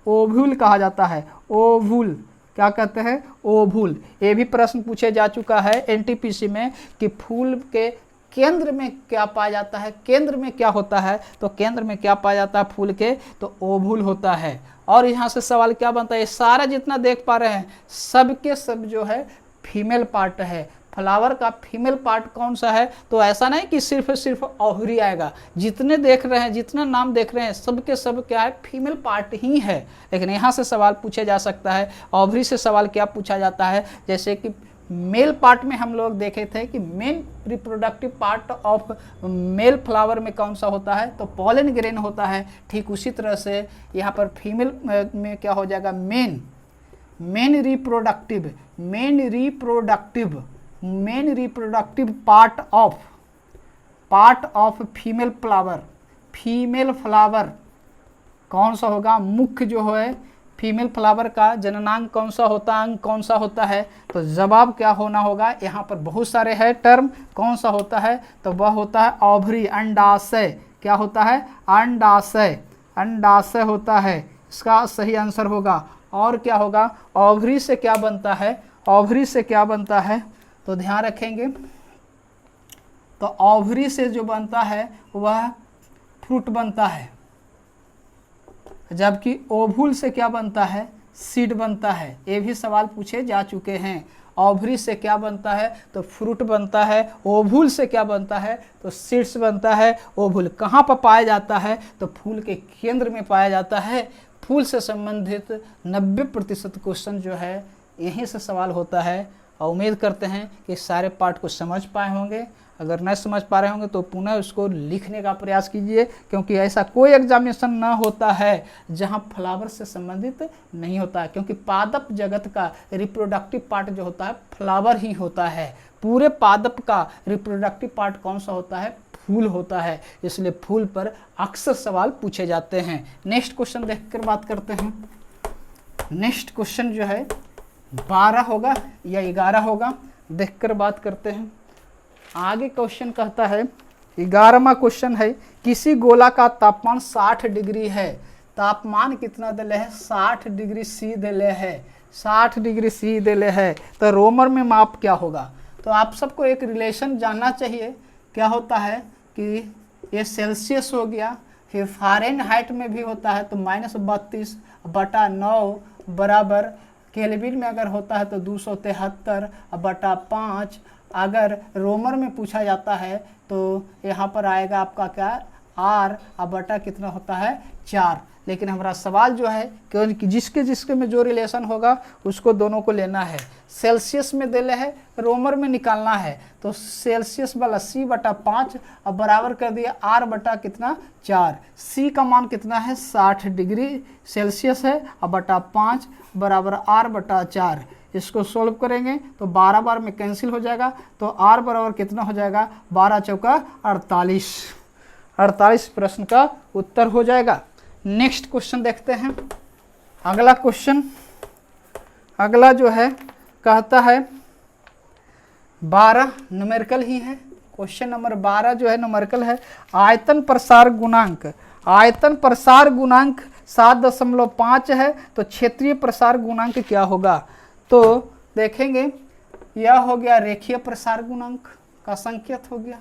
ओव्यूल कहा जाता है, ओव्यूल क्या कहते हैं, ओव्यूल। ये भी प्रश्न पूछे जा चुका है एनटीपीसी में कि फूल के केंद्र में क्या पाया जाता है, केंद्र में क्या होता है, तो केंद्र में क्या पाया जाता है फूल के, तो ओव्यूल होता है। और यहाँ से सवाल क्या बनता है, सारा जितना देख पा रहे हैं सब के सब जो है फीमेल पार्ट है। फ्लावर का फीमेल पार्ट कौन सा है, तो ऐसा नहीं कि सिर्फ ओवरी आएगा, जितने देख रहे हैं, जितना नाम देख रहे हैं सब के सब क्या है, फीमेल पार्ट ही है। लेकिन यहाँ से सवाल पूछे जा सकता है, ओवरी से सवाल क्या पूछा जाता है, जैसे कि मेल पार्ट में हम लोग देखे थे कि main reproductive part of male flower में कौन सा होता है, तो पॉलन ग्रेन होता है। ठीक उसी तरह से यहाँ पर फीमेल में क्या हो जाएगा, main reproductive part of female flower कौन सा होगा, मुख्य जो है फीमेल फ्लावर का जननांग कौन सा होता है, अंग कौन सा होता है, तो जवाब क्या होना होगा, यहाँ पर बहुत सारे है टर्म, कौन सा होता है, तो वह होता है ओवरी, अंडाशय। क्या होता है, अंडाशय होता है, इसका सही आंसर होगा। और क्या होगा, ओवरी से क्या बनता है, ओवरी से क्या बनता है, तो ध्यान रखेंगे, तो ओवरी से जो बनता है वह फ्रूट बनता है, जबकि ओव्यूल से क्या बनता है, सीड बनता है। ये भी सवाल पूछे जा चुके हैं, ओवरी से क्या बनता है, तो फ्रूट बनता है। ओव्यूल से क्या बनता है, तो सीड्स बनता है। ओव्यूल कहाँ पर पाया जाता है, तो फूल के केंद्र में पाया जाता है। फूल से संबंधित 90% क्वेश्चन जो है यहीं से सवाल होता है। और उम्मीद करते हैं कि सारे पार्ट को समझ पाए होंगे। अगर नहीं समझ पा रहे होंगे तो पुनः उसको लिखने का प्रयास कीजिए, क्योंकि ऐसा कोई एग्जामिनेशन ना होता है जहां फ्लावर से संबंधित नहीं होता है, क्योंकि पादप जगत का रिप्रोडक्टिव पार्ट जो होता है फ्लावर ही होता है। पूरे पादप का रिप्रोडक्टिव पार्ट कौन सा होता है, फूल होता है। इसलिए फूल पर अक्सर सवाल पूछे जाते हैं। नेक्स्ट क्वेश्चन देखकर बात करते हैं। नेक्स्ट क्वेश्चन जो है 12 होगा या 11 होगा, देखकर बात करते हैं। आगे क्वेश्चन कहता है, 11वां क्वेश्चन है, किसी गोला का तापमान 60 डिग्री है, तापमान कितना दिले है, 60 डिग्री सी दिले है, 60 डिग्री सी दिले है, तो रोमर में माप क्या होगा। तो आप सबको एक रिलेशन जानना चाहिए, क्या होता है कि ये सेल्सियस हो गया, फिर फ़ारेनहाइट में भी होता है तो -32/9 बराबर, केल्विन में अगर होता है तो 273/5। अगर रोमर में पूछा जाता है तो यहाँ पर आएगा आपका क्या, R बटा कितना होता है, 4। लेकिन हमारा सवाल जो है कि जिसके में जो रिलेशन होगा उसको दोनों को लेना है। सेल्सियस में देले है, रोमर में निकालना है, तो सेल्सियस वाला C/5 अब बराबर कर दिया R बटा कितना, 4। C का मान कितना है, 60 डिग्री सेल्सियस है, अब बटा 5 बराबर R बटा 4। इसको सोल्व करेंगे तो 12 बार में कैंसिल हो जाएगा, तो R बराबर कितना हो जाएगा, 12 चौका 48। 48 प्रश्न का उत्तर हो जाएगा। नेक्स्ट क्वेश्चन देखते हैं। अगला क्वेश्चन, अगला जो है कहता है 12 न्यूमेरिकल ही है। क्वेश्चन नंबर 12 जो है न्यूमेरिकल है। आयतन प्रसार गुणांक, आयतन प्रसार गुणांक 7.5 है, तो क्षेत्रीय प्रसार गुणांक क्या होगा। तो देखेंगे, यह हो गया रेखीय प्रसार गुणांक का संकेत हो गया।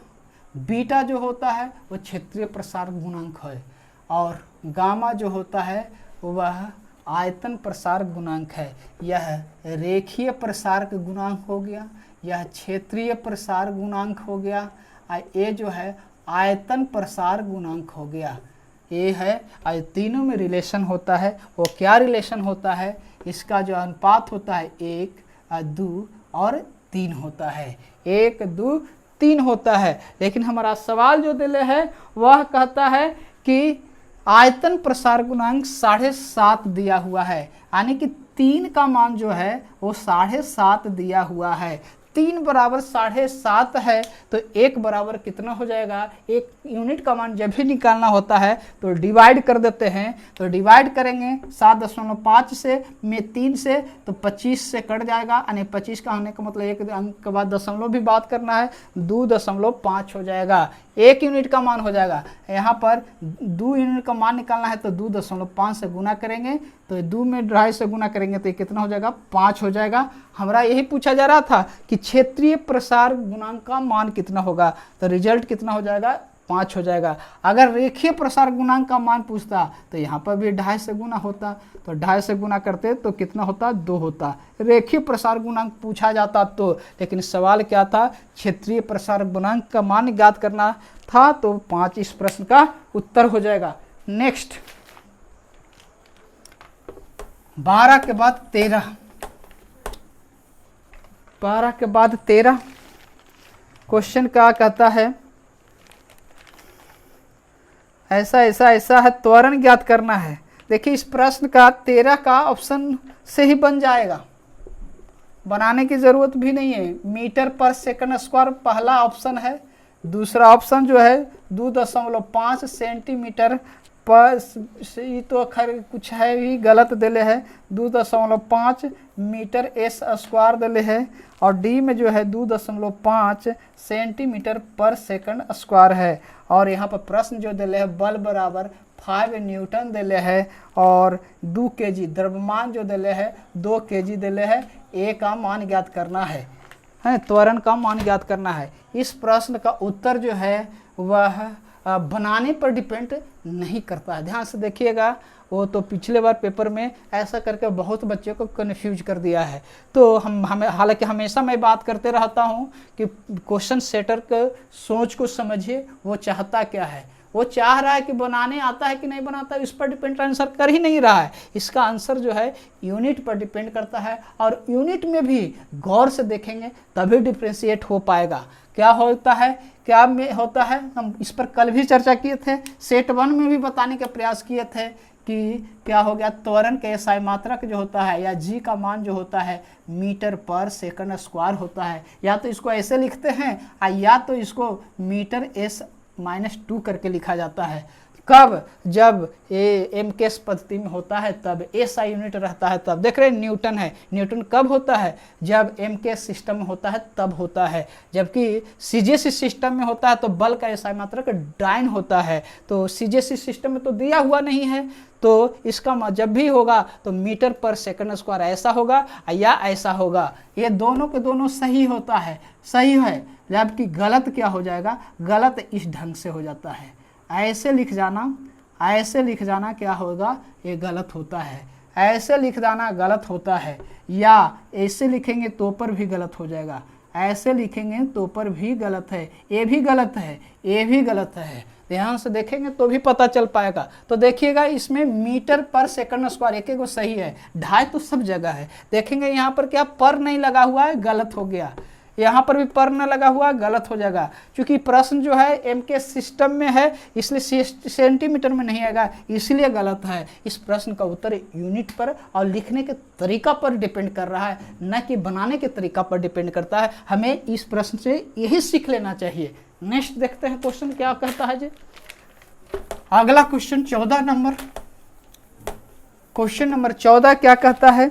बीटा जो होता है वो क्षेत्रीय प्रसार गुणांक है, और गामा जो होता है वह आयतन प्रसार गुणांक है। यह रेखीय प्रसार गुणांक हो गया, यह क्षेत्रीय प्रसार गुणांक हो गया, और ये जो है आयतन प्रसार गुणांक हो गया। ये है, और तीनों में रिलेशन होता है। वो क्या रिलेशन होता है, इसका जो अनुपात होता है 1, 2 और 3 होता है। 1, 2, 3 होता है। लेकिन हमारा सवाल जो दिले है वह कहता है कि आयतन प्रसार गुणांक 7.5 दिया हुआ है, यानी कि 3 का मान जो है वो 7.5 दिया हुआ है। 3 बराबर 7.5 है तो 1 बराबर कितना हो जाएगा, एक यूनिट का मान जब भी निकालना होता है तो डिवाइड कर देते हैं। तो डिवाइड करेंगे 7.5 से में 3 से तो 25 से कट जाएगा, यानी 25 का होने का मतलब एक अंक के बाद दशमलव भी बात करना है, 2.5 हो जाएगा, 1 यूनिट का मान हो जाएगा। यहाँ पर 2 यूनिट का मान निकालना है तो 2.5 से गुना करेंगे, तो 2 में 2.5 से गुना करेंगे तो ये कितना हो जाएगा, 5 हो जाएगा। हमारा यही पूछा जा रहा था कि क्षेत्रीय प्रसार गुणांक का मान कितना होगा, तो रिजल्ट कितना हो जाएगा, 5 हो जाएगा। अगर रेखीय प्रसार गुणांक का मान पूछता तो यहाँ पर भी 2.5 से गुना होता, तो 2.5 से गुना करते तो कितना होता, 2 होता। रेखीय प्रसार गुणांक पूछा जाता तो, लेकिन सवाल क्या था, क्षेत्रीय प्रसार गुणांक का मान ज्ञात करना था, तो 5 इस प्रश्न का उत्तर हो जाएगा। नेक्स्ट 12 के बाद 13, 12 के बाद 13 क्वेश्चन क्या कहता है, ऐसा ऐसा ऐसा है, त्वरण ज्ञात करना है। देखिए इस प्रश्न का 13 का ऑप्शन से ही बन जाएगा, बनाने की जरूरत भी नहीं है। मीटर पर सेकंड स्क्वायर पहला ऑप्शन है, दूसरा ऑप्शन जो है 2.5 सेंटीमीटर पर, ये तो खैर कुछ है भी गलत दिले है, 2.5 मीटर एस स्क्वायर दिले है, और डी में जो है 2.5 सेंटीमीटर पर सेकंड स्क्वायर है। और यहाँ पर प्रश्न जो दिले है बल बराबर 5 न्यूटन दिले है, और 2 kg द्रव्यमान जो दिले है 2 kg दिले है। ए का मान ज्ञात करना है, त्वरण का मान ज्ञात करना है। इस प्रश्न का उत्तर जो है वह बनाने पर डिपेंड नहीं करता है, ध्यान से देखिएगा। वो तो पिछले बार पेपर में ऐसा करके बहुत बच्चों को कन्फ्यूज कर दिया है। तो हमें हालांकि हमेशा मैं बात करते रहता हूँ कि क्वेश्चन सेटर के सोच को समझिए, वो चाहता क्या है, वो चाह रहा है कि बनाने आता है कि नहीं बनाता है, इस पर डिपेंड आंसर कर ही नहीं रहा है। इसका आंसर जो है यूनिट पर डिपेंड करता है, और यूनिट में भी गौर से देखेंगे तभी डिफ्रेंशिएट हो पाएगा। क्या होता है, क्या में होता है, हम इस पर कल भी चर्चा किए थे, सेट 1 में भी बताने का प्रयास किए थे कि क्या हो गया, त्वरण के एसआई मात्रक जो होता है या जी का मान जो होता है मीटर पर सेकंड स्क्वायर होता है। या तो इसको ऐसे लिखते हैं या तो इसको मीटर S-2 करके लिखा जाता है। कब, जब एम के पद्धति में होता है तब एसआई यूनिट रहता है, तब देख रहे हैं न्यूटन है। न्यूटन कब होता है, जब एम के सिस्टम में होता है तब होता है, जबकि सीजेसी सिस्टम में होता है तो बल का एसआई मात्रक डाइन होता है। तो सीजेसी सिस्टम में तो दिया हुआ नहीं है, तो इसका जब भी होगा तो मीटर पर सेकंड स्क्वायर ऐसा होगा या ऐसा होगा। ये दोनों के दोनों सही होता है, सही है, जबकि गलत क्या हो जाएगा, गलत इस ढंग से हो जाता है। ऐसे लिख जाना, ऐसे लिख जाना क्या होगा, ये गलत होता है। ऐसे लिख जाना गलत होता है, या ऐसे लिखेंगे तो पर भी गलत हो जाएगा, ऐसे लिखेंगे तो पर भी गलत है, ये भी गलत है, ये भी गलत है। ध्यान से देखेंगे तो भी पता चल पाएगा। तो देखिएगा इसमें मीटर पर सेकंड स्क्वायर एक एक सही है, 2.5 तो सब जगह है। देखेंगे यहाँ पर क्या पर नहीं लगा हुआ है, गलत हो गया। यहाँ पर भी पर न लगा हुआ, गलत हो जाएगा, क्योंकि प्रश्न जो है एम के सिस्टम में है इसलिए सेंटीमीटर में नहीं आएगा, इसलिए गलत है। इस प्रश्न का उत्तर यूनिट पर और लिखने के तरीका पर डिपेंड कर रहा है, न कि बनाने के तरीका पर डिपेंड करता है। हमें इस प्रश्न से यही सीख लेना चाहिए। नेक्स्ट देखते हैं क्वेश्चन क्या कहता है जी। अगला क्वेश्चन 14 नंबर, क्वेश्चन नंबर 14 क्या कहता है,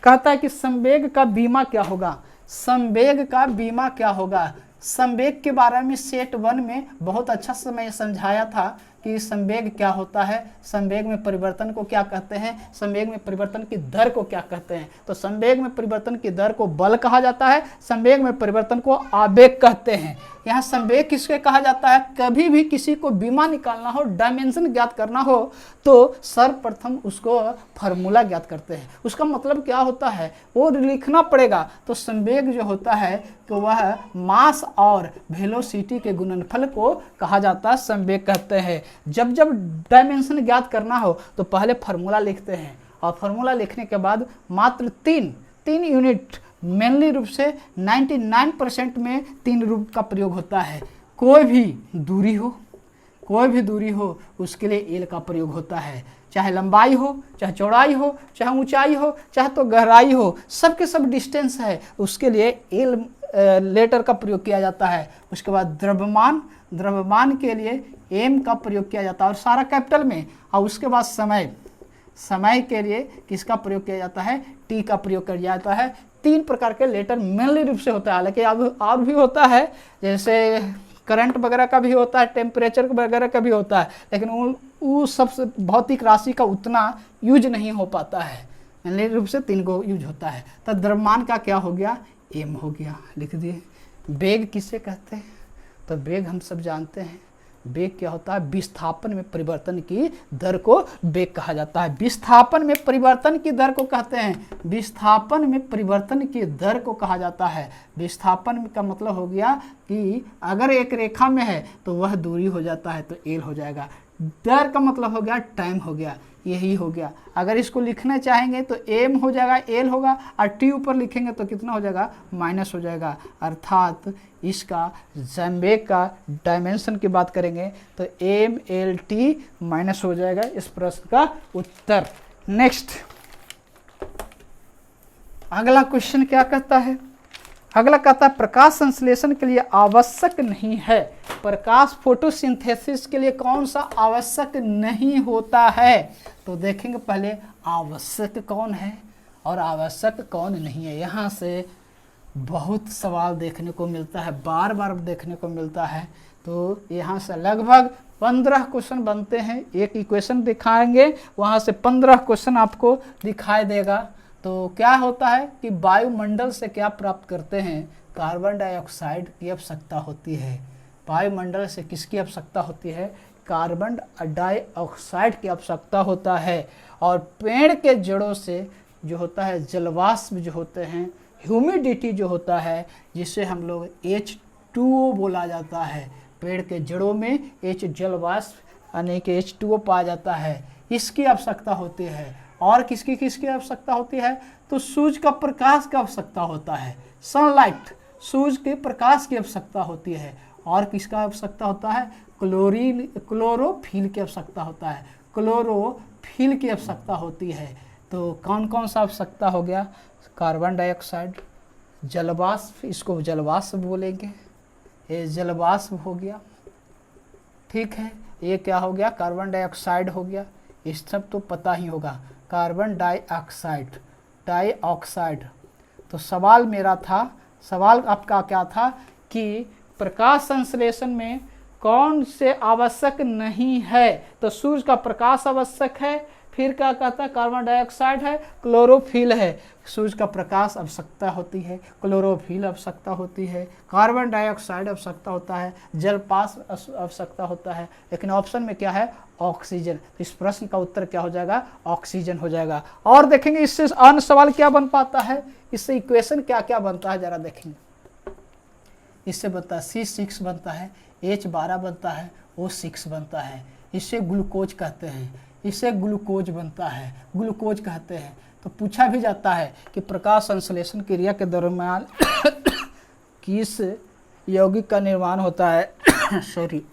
कहता है कि संवेग का बीमा क्या होगा। संवेग का बीमा क्या होगा। संवेग के बारे में सेट 1 में बहुत अच्छा से मैं समझाया था कि संवेग क्या होता है, संवेग में परिवर्तन को क्या कहते हैं, संवेग में परिवर्तन की दर को क्या कहते हैं। तो संवेग में परिवर्तन की दर को बल कहा जाता है, संवेग में परिवर्तन को आवेग कहते हैं। यहाँ संवेग किसके कहा जाता है, कभी भी किसी को बीमा निकालना हो, डायमेंशन ज्ञात करना हो तो सर्वप्रथम उसको फार्मूला ज्ञात करते हैं। उसका मतलब क्या होता है वो लिखना पड़ेगा। तो संवेग जो होता है तो वह मास और वेलोसिटी के गुणनफल को कहा जाता है, संवेग कहते हैं। जब जब डायमेंशन ज्ञात करना हो तो पहले फार्मूला लिखते हैं, और फार्मूला लिखने के बाद मात्र तीन यूनिट मेनली रूप से 99% में 3 रूप का प्रयोग होता है। कोई भी दूरी हो उसके लिए एल का प्रयोग होता है, चाहे लंबाई हो, चाहे चौड़ाई हो, चाहे ऊंचाई हो, चाहे तो गहराई हो, सबके सब डिस्टेंस है, उसके लिए एल लेटर का प्रयोग किया जाता है। उसके बाद द्रव्यमान के लिए एम का प्रयोग किया जाता है और सारा कैपिटल में। और उसके बाद समय के लिए किसका प्रयोग किया जाता है, टी का प्रयोग किया जाता है। 3 प्रकार के लेटर मेनली रूप से होता है, हालांकि अब और भी होता है, जैसे करंट वगैरह का भी होता है, टेम्परेचर वगैरह का भी होता है, लेकिन वो सबसे भौतिक राशि का उतना यूज नहीं हो पाता है। मेनली रूप से 3 को यूज होता है। तो द्रव्यमान का क्या हो गया, एम हो गया, लिख दिए। वेग किसे कहते हैं, तो वेग हम सब जानते हैं। वेग क्या होता है, विस्थापन में परिवर्तन की दर को वेग कहा जाता है। विस्थापन में परिवर्तन की दर को कहते हैं, विस्थापन में परिवर्तन की दर को कहा जाता है। विस्थापन का मतलब हो गया कि अगर एक रेखा में है तो वह दूरी हो जाता है तो एल हो जाएगा। दर का मतलब हो गया टाइम हो गया, यही हो गया। अगर इसको लिखना चाहेंगे तो एम हो जाएगा, एल होगा, और टी ऊपर लिखेंगे तो कितना हो जाएगा, माइनस हो जाएगा। अर्थात इसका वेग का डायमेंशन की बात करेंगे तो एम एल टी माइनस हो जाएगा इस प्रश्न का उत्तर। नेक्स्ट, अगला क्वेश्चन क्या कहता है, अगला कहता है प्रकाश संश्लेषण के लिए आवश्यक नहीं है। प्रकाश फोटोसिंथेसिस के लिए कौन सा आवश्यक नहीं होता है, तो देखेंगे पहले आवश्यक कौन है और आवश्यक कौन नहीं है। यहाँ से बहुत सवाल देखने को मिलता है, बार बार देखने को मिलता है। तो यहाँ से लगभग 15 क्वेश्चन बनते हैं, एक इक्वेशन दिखाएंगे, वहाँ से 15 क्वेश्चन आपको दिखाई देगा। तो क्या होता है कि वायुमंडल से क्या प्राप्त करते हैं, कार्बन डाइऑक्साइड की आवश्यकता होती है। वायुमंडल से किसकी आवश्यकता होती है, कार्बन डाइऑक्साइड की आवश्यकता होता है। और पेड़ के जड़ों से जो होता है जलवाष्प जो होते हैं, ह्यूमिडिटी जो होता है, जिसे हम लोग H2O बोला जाता है। पेड़ के जड़ों में जलवाष्प यानी कि H2O पाया जाता है, इसकी आवश्यकता होती है। और किसकी आवश्यकता होती है, तो सूर्य का प्रकाश की आवश्यकता होता है, सनलाइट, सूर्य के प्रकाश की आवश्यकता होती है। और किसका आवश्यकता होता है, क्लोरोफिल की आवश्यकता होता है, क्लोरोफिल की आवश्यकता होती है। तो कौन कौन सा आवश्यकता हो गया, कार्बन डाइऑक्साइड, जलवाष्प, इसको जलवाष्प बोलेंगे, ये जलवाष्प हो गया, ठीक है। ये क्या हो गया, कार्बन डाइऑक्साइड हो गया, इस सब तो पता ही होगा, कार्बन डाइऑक्साइड। तो सवाल मेरा था, सवाल आपका क्या था कि प्रकाश संश्लेषण में कौन से आवश्यक नहीं है, तो सूर्य का प्रकाश आवश्यक है, फिर क्या कहता है, कार्बन डाइऑक्साइड है, क्लोरोफिल है। सूर्य का प्रकाश आवश्यकता होती है, क्लोरोफिल आवश्यकता होती है, कार्बन डाइऑक्साइड आवश्यकता होता है, जलपास आवश्यकता होता है, लेकिन ऑप्शन में क्या है, ऑक्सीजन। तो इस प्रश्न का उत्तर क्या हो जाएगा, ऑक्सीजन हो जाएगा। और देखेंगे इससे अन्य सवाल क्या बन पाता है, इससे इक्वेशन क्या क्या बनता है जरा देखेंगे। इससे बनता है C6 बनता है, H12 बनता है, O6 बनता है, इससे ग्लूकोज कहते हैं, इससे ग्लूकोज बनता है, ग्लूकोज कहते हैं। तो पूछा भी जाता है कि प्रकाश संश्लेषण क्रिया के दरम्यान किस यौगिक का निर्माण होता है सॉरी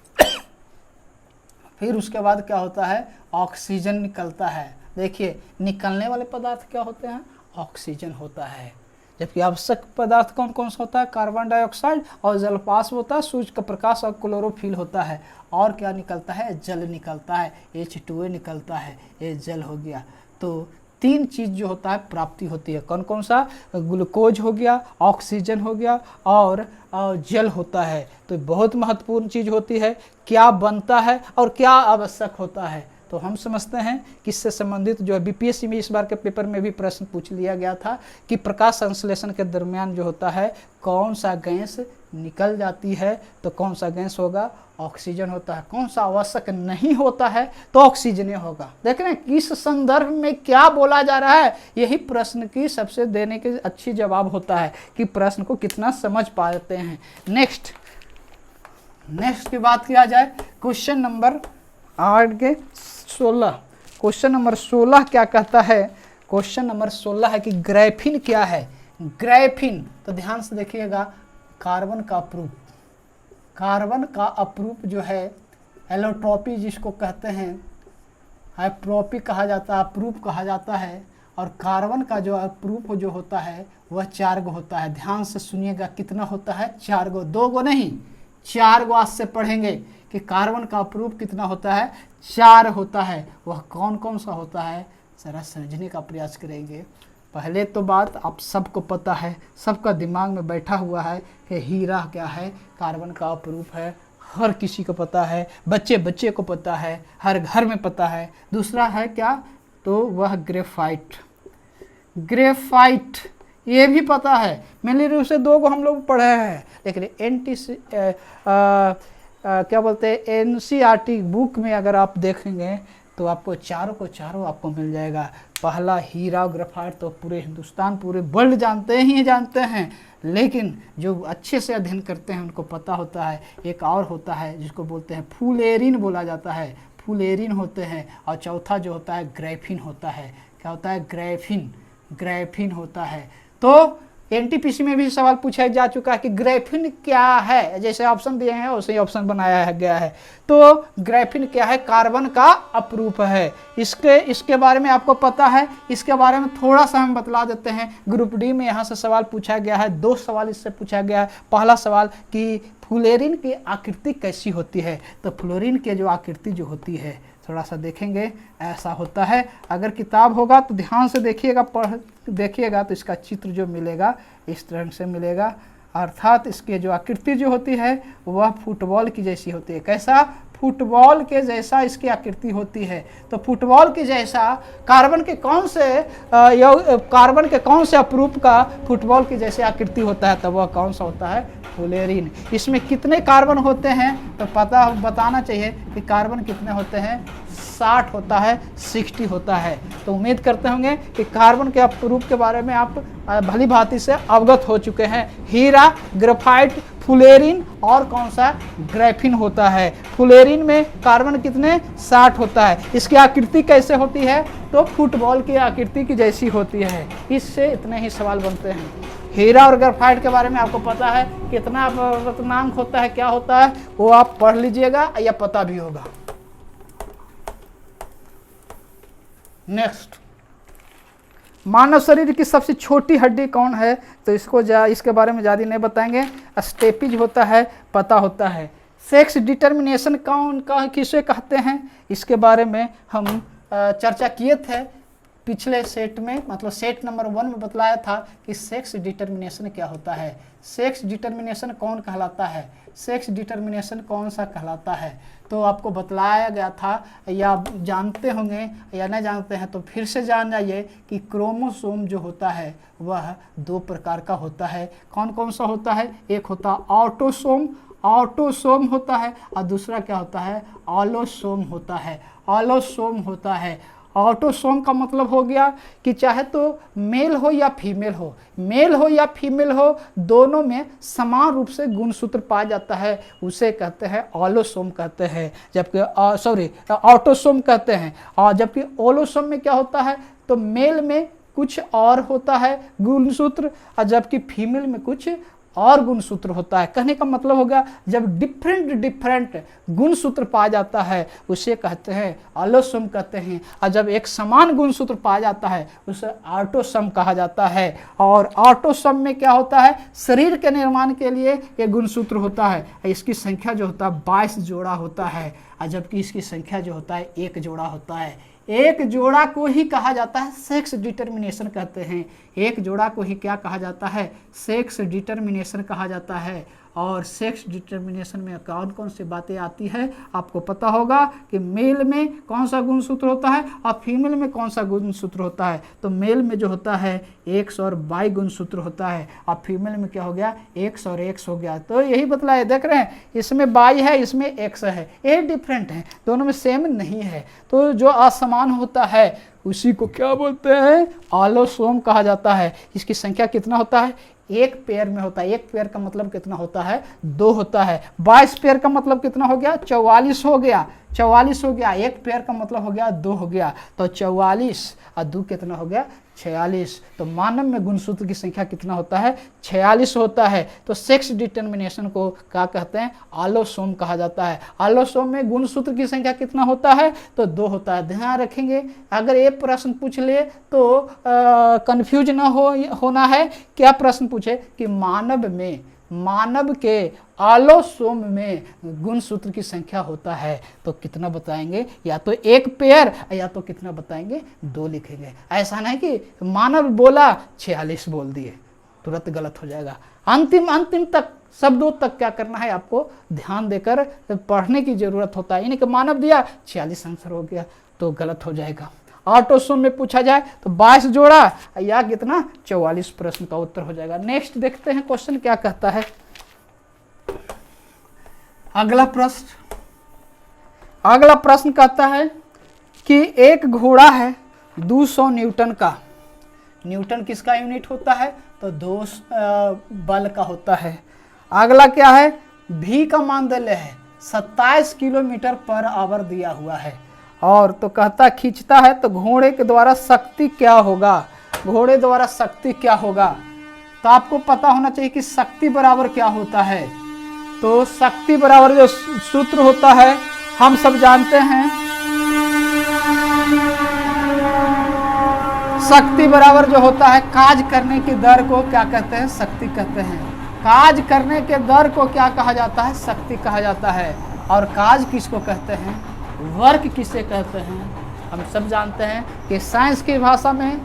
फिर उसके बाद क्या होता है, ऑक्सीजन निकलता है। देखिए निकलने वाले पदार्थ क्या होते हैं, ऑक्सीजन होता है, जबकि आवश्यक पदार्थ कौन कौन सा होता है, कार्बन डाइऑक्साइड और जलवाष्प होता है, सूर्य का प्रकाश और क्लोरोफिल होता है। और क्या निकलता है, जल निकलता है, H2O निकलता है, ये जल हो गया। तो 3 चीज़ जो होता है प्राप्ति होती है, कौन कौन सा, ग्लूकोज हो गया, ऑक्सीजन हो गया और जल होता है। तो बहुत महत्वपूर्ण चीज़ होती है, क्या बनता है और क्या आवश्यक होता है। तो हम समझते हैं कि इससे संबंधित जो है बीपीएससी में इस बार के पेपर में भी प्रश्न पूछ लिया गया था कि प्रकाश संश्लेषण के दरमियान जो होता है कौन सा गैस निकल जाती है, तो कौन सा गैस होगा, ऑक्सीजन होता है। कौन सा आवश्यक नहीं होता है, तो ऑक्सीजन होगा। देख रहे हैं किस संदर्भ में क्या बोला जा रहा है, यही प्रश्न की सबसे देने की अच्छी जवाब होता है कि प्रश्न को कितना समझ पाते हैं। नेक्स्ट की बात किया जाए, क्वेश्चन नंबर 16, क्वेश्चन नंबर 16 क्या कहता है, क्वेश्चन नंबर 16 है कि ग्राफीन क्या है। ग्रेफिन, तो ध्यान से देखिएगा, कार्बन का अप्रूप, कार्बन का अप्रूप जो है एलोट्रॉपी जिसको कहते हैं, हाइप्रोपी कहा जाता है, अप्रूप कहा जाता है। और कार्बन का जो अप्रूप जो होता है वह 4 गो होता है। ध्यान से सुनिएगा कितना होता है, 4 गो, 2 गो नहीं 4 गो। आज से पढ़ेंगे कि कार्बन का अप्रूप कितना होता है, 4 होता है। वह कौन कौन सा होता है, जरा समझने का प्रयास करेंगे। पहले तो बात आप सबको पता है, सबका दिमाग में बैठा हुआ है कि हीरा क्या है, कार्बन का अप्रूप है, हर किसी को पता है, बच्चे बच्चे को पता है, हर घर में पता है। दूसरा है क्या, तो वह ग्रेफाइट, ग्रेफाइट ये भी पता है, मेनली रूप से 2 को हम लोग पढ़े हैं। लेकिन क्या बोलते हैं, एनसीईआरटी बुक में अगर आप देखेंगे तो आपको चारों को चारों आपको मिल जाएगा। पहला हीरा और ग्रेफाइट तो पूरे हिंदुस्तान, पूरे वर्ल्ड जानते ही जानते हैं, लेकिन जो अच्छे से अध्ययन करते हैं उनको पता होता है। एक और होता है जिसको बोलते हैं फुलेरिन बोला जाता है, फुलेरिन होते हैं। और चौथा जो होता है ग्रेफिन होता है। क्या होता है, ग्रेफिन, ग्रेफिन होता है। तो एनटीपीसी में भी सवाल पूछा जा चुका है कि ग्रेफिन क्या है, जैसे ऑप्शन दिए हैं वैसे ही ऑप्शन बनाया गया है। तो ग्रेफिन क्या है, कार्बन का अप्रूप है। इसके बारे में आपको पता है, इसके बारे में थोड़ा सा हम बतला देते हैं। ग्रुप डी में यहाँ से सवाल पूछा गया है, 2 सवाल इससे पूछा गया है। पहला सवाल कि फ्लोरीन की आकृति कैसी होती है, तो फ्लोरीन की जो आकृति जो होती है थोड़ा सा देखेंगे, ऐसा होता है। अगर किताब होगा तो ध्यान से देखिएगा, पढ़ देखिएगा तो इसका चित्र जो मिलेगा इस तरह से मिलेगा। अर्थात इसकी जो आकृति जो होती है वह फुटबॉल की जैसी होती है। कैसा, फुटबॉल के जैसा इसकी आकृति होती है। तो फुटबॉल के जैसा कार्बन के कौन से अप्रूप का फुटबॉल की जैसे आकृति होता है, तो वह कौन सा होता है, फ्लोरीन। इसमें कितने कार्बन होते हैं तो बताना चाहिए कि कार्बन कितने होते हैं, 60 होता है, 60 होता है। तो उम्मीद करते होंगे कि कार्बन के अप्रूप के बारे में आप भली भांति से अवगत हो चुके हैं। हीरा, ग्रेफाइट, फ्लोरीन और कौन सा, ग्रेफिन होता है। फ्लोरीन में कार्बन कितने, 60 होता है। इसकी आकृति कैसे होती है, तो फुटबॉल की आकृति की जैसी होती है। इससे इतने ही सवाल बनते हैं। हीरा और ग्रेफाइट के बारे में आपको पता है, कितना रत्नांक होता है, क्या होता है, वो आप पढ़ लीजिएगा या पता भी होगा। नेक्स्ट, मानव शरीर की सबसे छोटी हड्डी कौन है, तो इसके बारे में ज़्यादा नहीं बताएंगे। स्टेपिज होता है, पता होता है। सेक्स डिटर्मिनेशन कौन का किसे कहते हैं, इसके बारे में हम चर्चा किए थे पिछले सेट में, मतलब सेट नंबर 1 में बतलाया था कि सेक्स डिटर्मिनेशन क्या होता है, सेक्स डिटर्मिनेशन कौन कहलाता है, सेक्स डिटर्मिनेशन कौन सा कहलाता है। तो आपको बतलाया गया था, या जानते होंगे या नहीं जानते हैं तो फिर से जान जाइए कि क्रोमोसोम जो होता है वह 2 प्रकार का होता है। कौन कौन सा होता है, एक होता ऑटोसोम, ऑटोसोम होता है, और दूसरा क्या होता है, ऑलोसोम होता है, ऑलोसोम होता है। ऑटोसोम का मतलब हो गया कि चाहे तो मेल हो या फीमेल हो, मेल हो या फीमेल हो, दोनों में समान रूप से गुणसूत्र पाया जाता है, उसे कहते हैं ऑलोसोम कहते हैं। जबकि ऑटोसोम कहते हैं। और जबकि ओलोसोम में क्या होता है, तो मेल में कुछ और होता है गुणसूत्र, और जबकि फीमेल में कुछ और गुणसूत्र होता है। कहने का मतलब होगा जब डिफरेंट गुणसूत्र पाया जाता है उसे कहते हैं ऑलोसोम कहते हैं, और जब एक समान गुणसूत्र पाया जाता है उसे ऑटोसोम कहा जाता है। और ऑटोसोम में क्या होता है, शरीर के निर्माण के लिए एक गुणसूत्र होता है, इसकी संख्या जो होता है 22 जोड़ा होता है, और जबकि इसकी संख्या जो होता है 1 जोड़ा होता है। एक जोड़ा को ही कहा जाता है सेक्स डिटर्मिनेशन कहते हैं। एक जोड़ा को ही क्या कहा जाता है, सेक्स डिटर्मिनेशन कहा जाता है। और सेक्स डिटर्मिनेशन में कौन कौन सी बातें आती है आपको पता होगा कि मेल में कौन सा गुणसूत्र होता है और फीमेल में कौन सा गुणसूत्र होता है। तो मेल में जो होता है 100 और 22 गुणसूत्र होता है, और फीमेल में क्या हो गया, 100 और 100 हो गया। तो यही बतलाया, देख रहे हैं इसमें 22 है, इसमें 100 है, ये डिफरेंट है, दोनों में सेम नहीं है। तो जो असमान होता है उसी को क्या बोलते हैं, ऑलोसोम कहा जाता है। इसकी संख्या कितना होता है, 1 पेयर में होता है। 1 पेयर का मतलब कितना होता है, 2 होता है। 22 पेयर का मतलब कितना हो गया, 44 हो गया। 44 हो गया, एक पेयर का मतलब हो गया 2 हो गया, तो 44 और 2 कितना हो गया 46। तो मानव में गुणसूत्र की संख्या कितना होता है 46 होता है। तो सेक्स डिटर्मिनेशन को क्या कहते हैं आलोसोम कहा जाता है। आलोसोम में गुणसूत्र की संख्या कितना होता है तो 2 होता है। ध्यान रखेंगे अगर ये प्रश्न पूछ ले तो कंफ्यूज ना होना है। क्या प्रश्न पूछे कि मानव के आलोसोम में गुणसूत्र की संख्या होता है तो कितना बताएंगे, या तो एक पेयर या तो कितना बताएंगे 2 लिखेंगे। ऐसा नहीं कि मानव बोला 46 बोल दिए, तुरंत गलत हो जाएगा। अंतिम तक शब्दों तक क्या करना है आपको ध्यान देकर पढ़ने की जरूरत होता है। यानी कि मानव दिया 46 आंसर हो गया तो गलत हो जाएगा। ऑटोसोम में पूछा जाए तो 22 जोड़ा या कितना 44 प्रश्न का उत्तर हो जाएगा। नेक्स्ट देखते हैं क्वेश्चन क्या कहता है। अगला प्रश्न कहता है कि एक घोड़ा है 200 न्यूटन का। न्यूटन किसका यूनिट होता है तो 2 बल का होता है। अगला क्या है भी का मानदंड है 27 किलोमीटर पर आवर दिया हुआ है। और तो कहता खींचता है तो घोड़े के द्वारा शक्ति क्या होगा, घोड़े द्वारा शक्ति क्या होगा। तो आपको पता होना चाहिए कि शक्ति बराबर क्या होता है। तो शक्ति बराबर जो सूत्र होता है हम सब जानते हैं, शक्ति बराबर जो होता है काज करने की दर को क्या कहते हैं शक्ति कहते हैं। काज करने के दर को क्या कहा जाता है शक्ति कहा जाता है। और काज किसको कहते हैं वर्क किसे कहते हैं। हम सब जानते हैं कि साइंस की भाषा में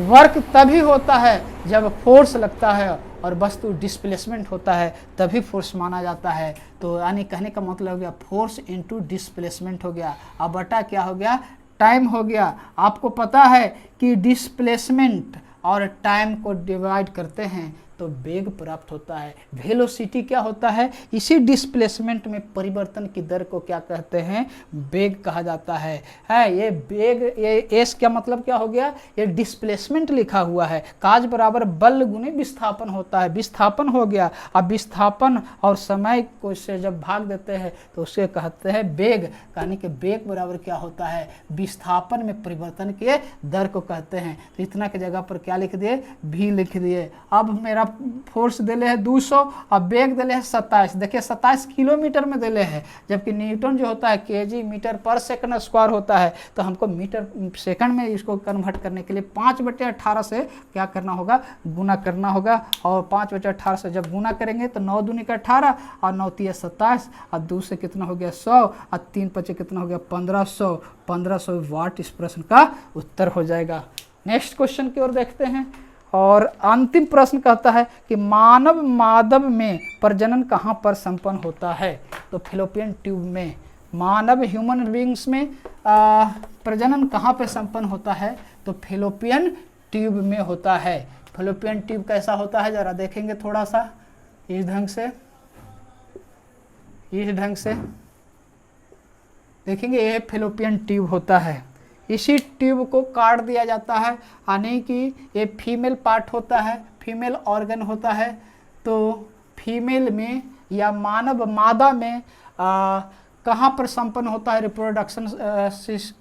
वर्क तभी होता है जब फोर्स लगता है और वस्तु डिस्प्लेसमेंट होता है तभी फोर्स माना जाता है। तो यानी कहने का मतलब हो गया फोर्स इनटू डिस्प्लेसमेंट हो गया। अब बटा क्या हो गया टाइम हो गया। आपको पता है कि डिस्प्लेसमेंट और टाइम को डिवाइड करते हैं तो वेग प्राप्त होता है। वेलोसिटी क्या होता है इसी डिस्प्लेसमेंट में परिवर्तन की दर को क्या कहते हैं वेग कहा जाता है। ये वेग ये एस क्या मतलब क्या हो गया ये डिस्प्लेसमेंट लिखा हुआ है। काज बराबर बल गुने विस्थापन होता है। विस्थापन हो गया। अब विस्थापन और समय को से जब भाग देते हैं तो उसे कहते हैं वेग। यानी कि वेग बराबर क्या होता है विस्थापन में परिवर्तन के दर को कहते हैं। तो इतना की जगह पर क्या लिख दिए भी लिख दिए। अब मेरा फोर्स दिले है 200 और वेग दिले है 27। देखिए 27 किलोमीटर में दिले है, जबकि न्यूटन जो होता है केजी मीटर पर सेकंड स्क्वायर होता है। तो हमको मीटर सेकंड में इसको कन्वर्ट करने के लिए 5/18 से क्या करना होगा गुना करना होगा। और 5/18 से जब गुना करेंगे तो 9 दूनी का 18 और 9 तिया 27 और 2 से कितना हो गया 100 और 3 पचे कितना हो गया 1500 वाट इस प्रश्न का उत्तर हो जाएगा। नेक्स्ट क्वेश्चन की ओर देखते हैं। और अंतिम प्रश्न कहता है कि मानव मादव में प्रजनन कहाँ पर संपन्न होता है तो फिलोपियन ट्यूब में। मानव ह्यूमन बींग्स में प्रजनन कहाँ पर संपन्न होता है तो फिलोपियन ट्यूब में होता है। फिलोपियन ट्यूब कैसा होता है जरा देखेंगे थोड़ा सा इस ढंग से देखेंगे। ये फिलोपियन ट्यूब होता है। इसी ट्यूब को काट दिया जाता है यानी कि ये फीमेल पार्ट होता है फीमेल ऑर्गन होता है। तो फीमेल में या मानव मादा में कहाँ पर संपन्न होता है रिप्रोडक्शन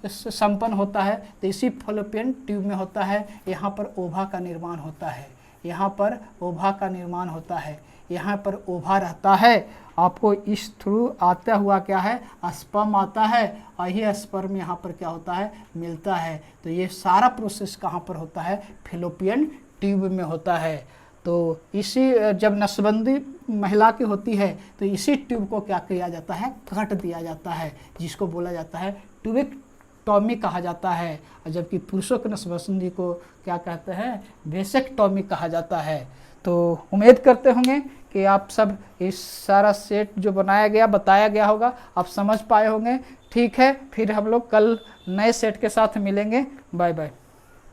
संपन्न होता है तो इसी फिलोपियन ट्यूब में होता है। यहाँ पर ओवा का निर्माण होता है। यहाँ पर ओवा का निर्माण होता है। यहाँ पर ओवा रहता है। आपको इस थ्रू आता हुआ क्या है स्पर्म आता है और ये स्पर्म यहाँ पर क्या होता है मिलता है। तो ये सारा प्रोसेस कहाँ पर होता है फिलोपियन ट्यूब में होता है। तो इसी जब नसबंदी महिला की होती है तो इसी ट्यूब को क्या किया जाता है काट दिया जाता है जिसको बोला जाता है ट्यूबेक्टॉमी कहा जाता है। और जबकि पुरुषों की नसबंदी को क्या कहते हैं वेसेक्टॉमी कहा जाता है। तो उम्मीद करते होंगे कि आप सब इस सारा सेट जो बनाया गया बताया गया होगा आप समझ पाए होंगे। ठीक है फिर हम लोग कल नए सेट के साथ मिलेंगे। Bye bye.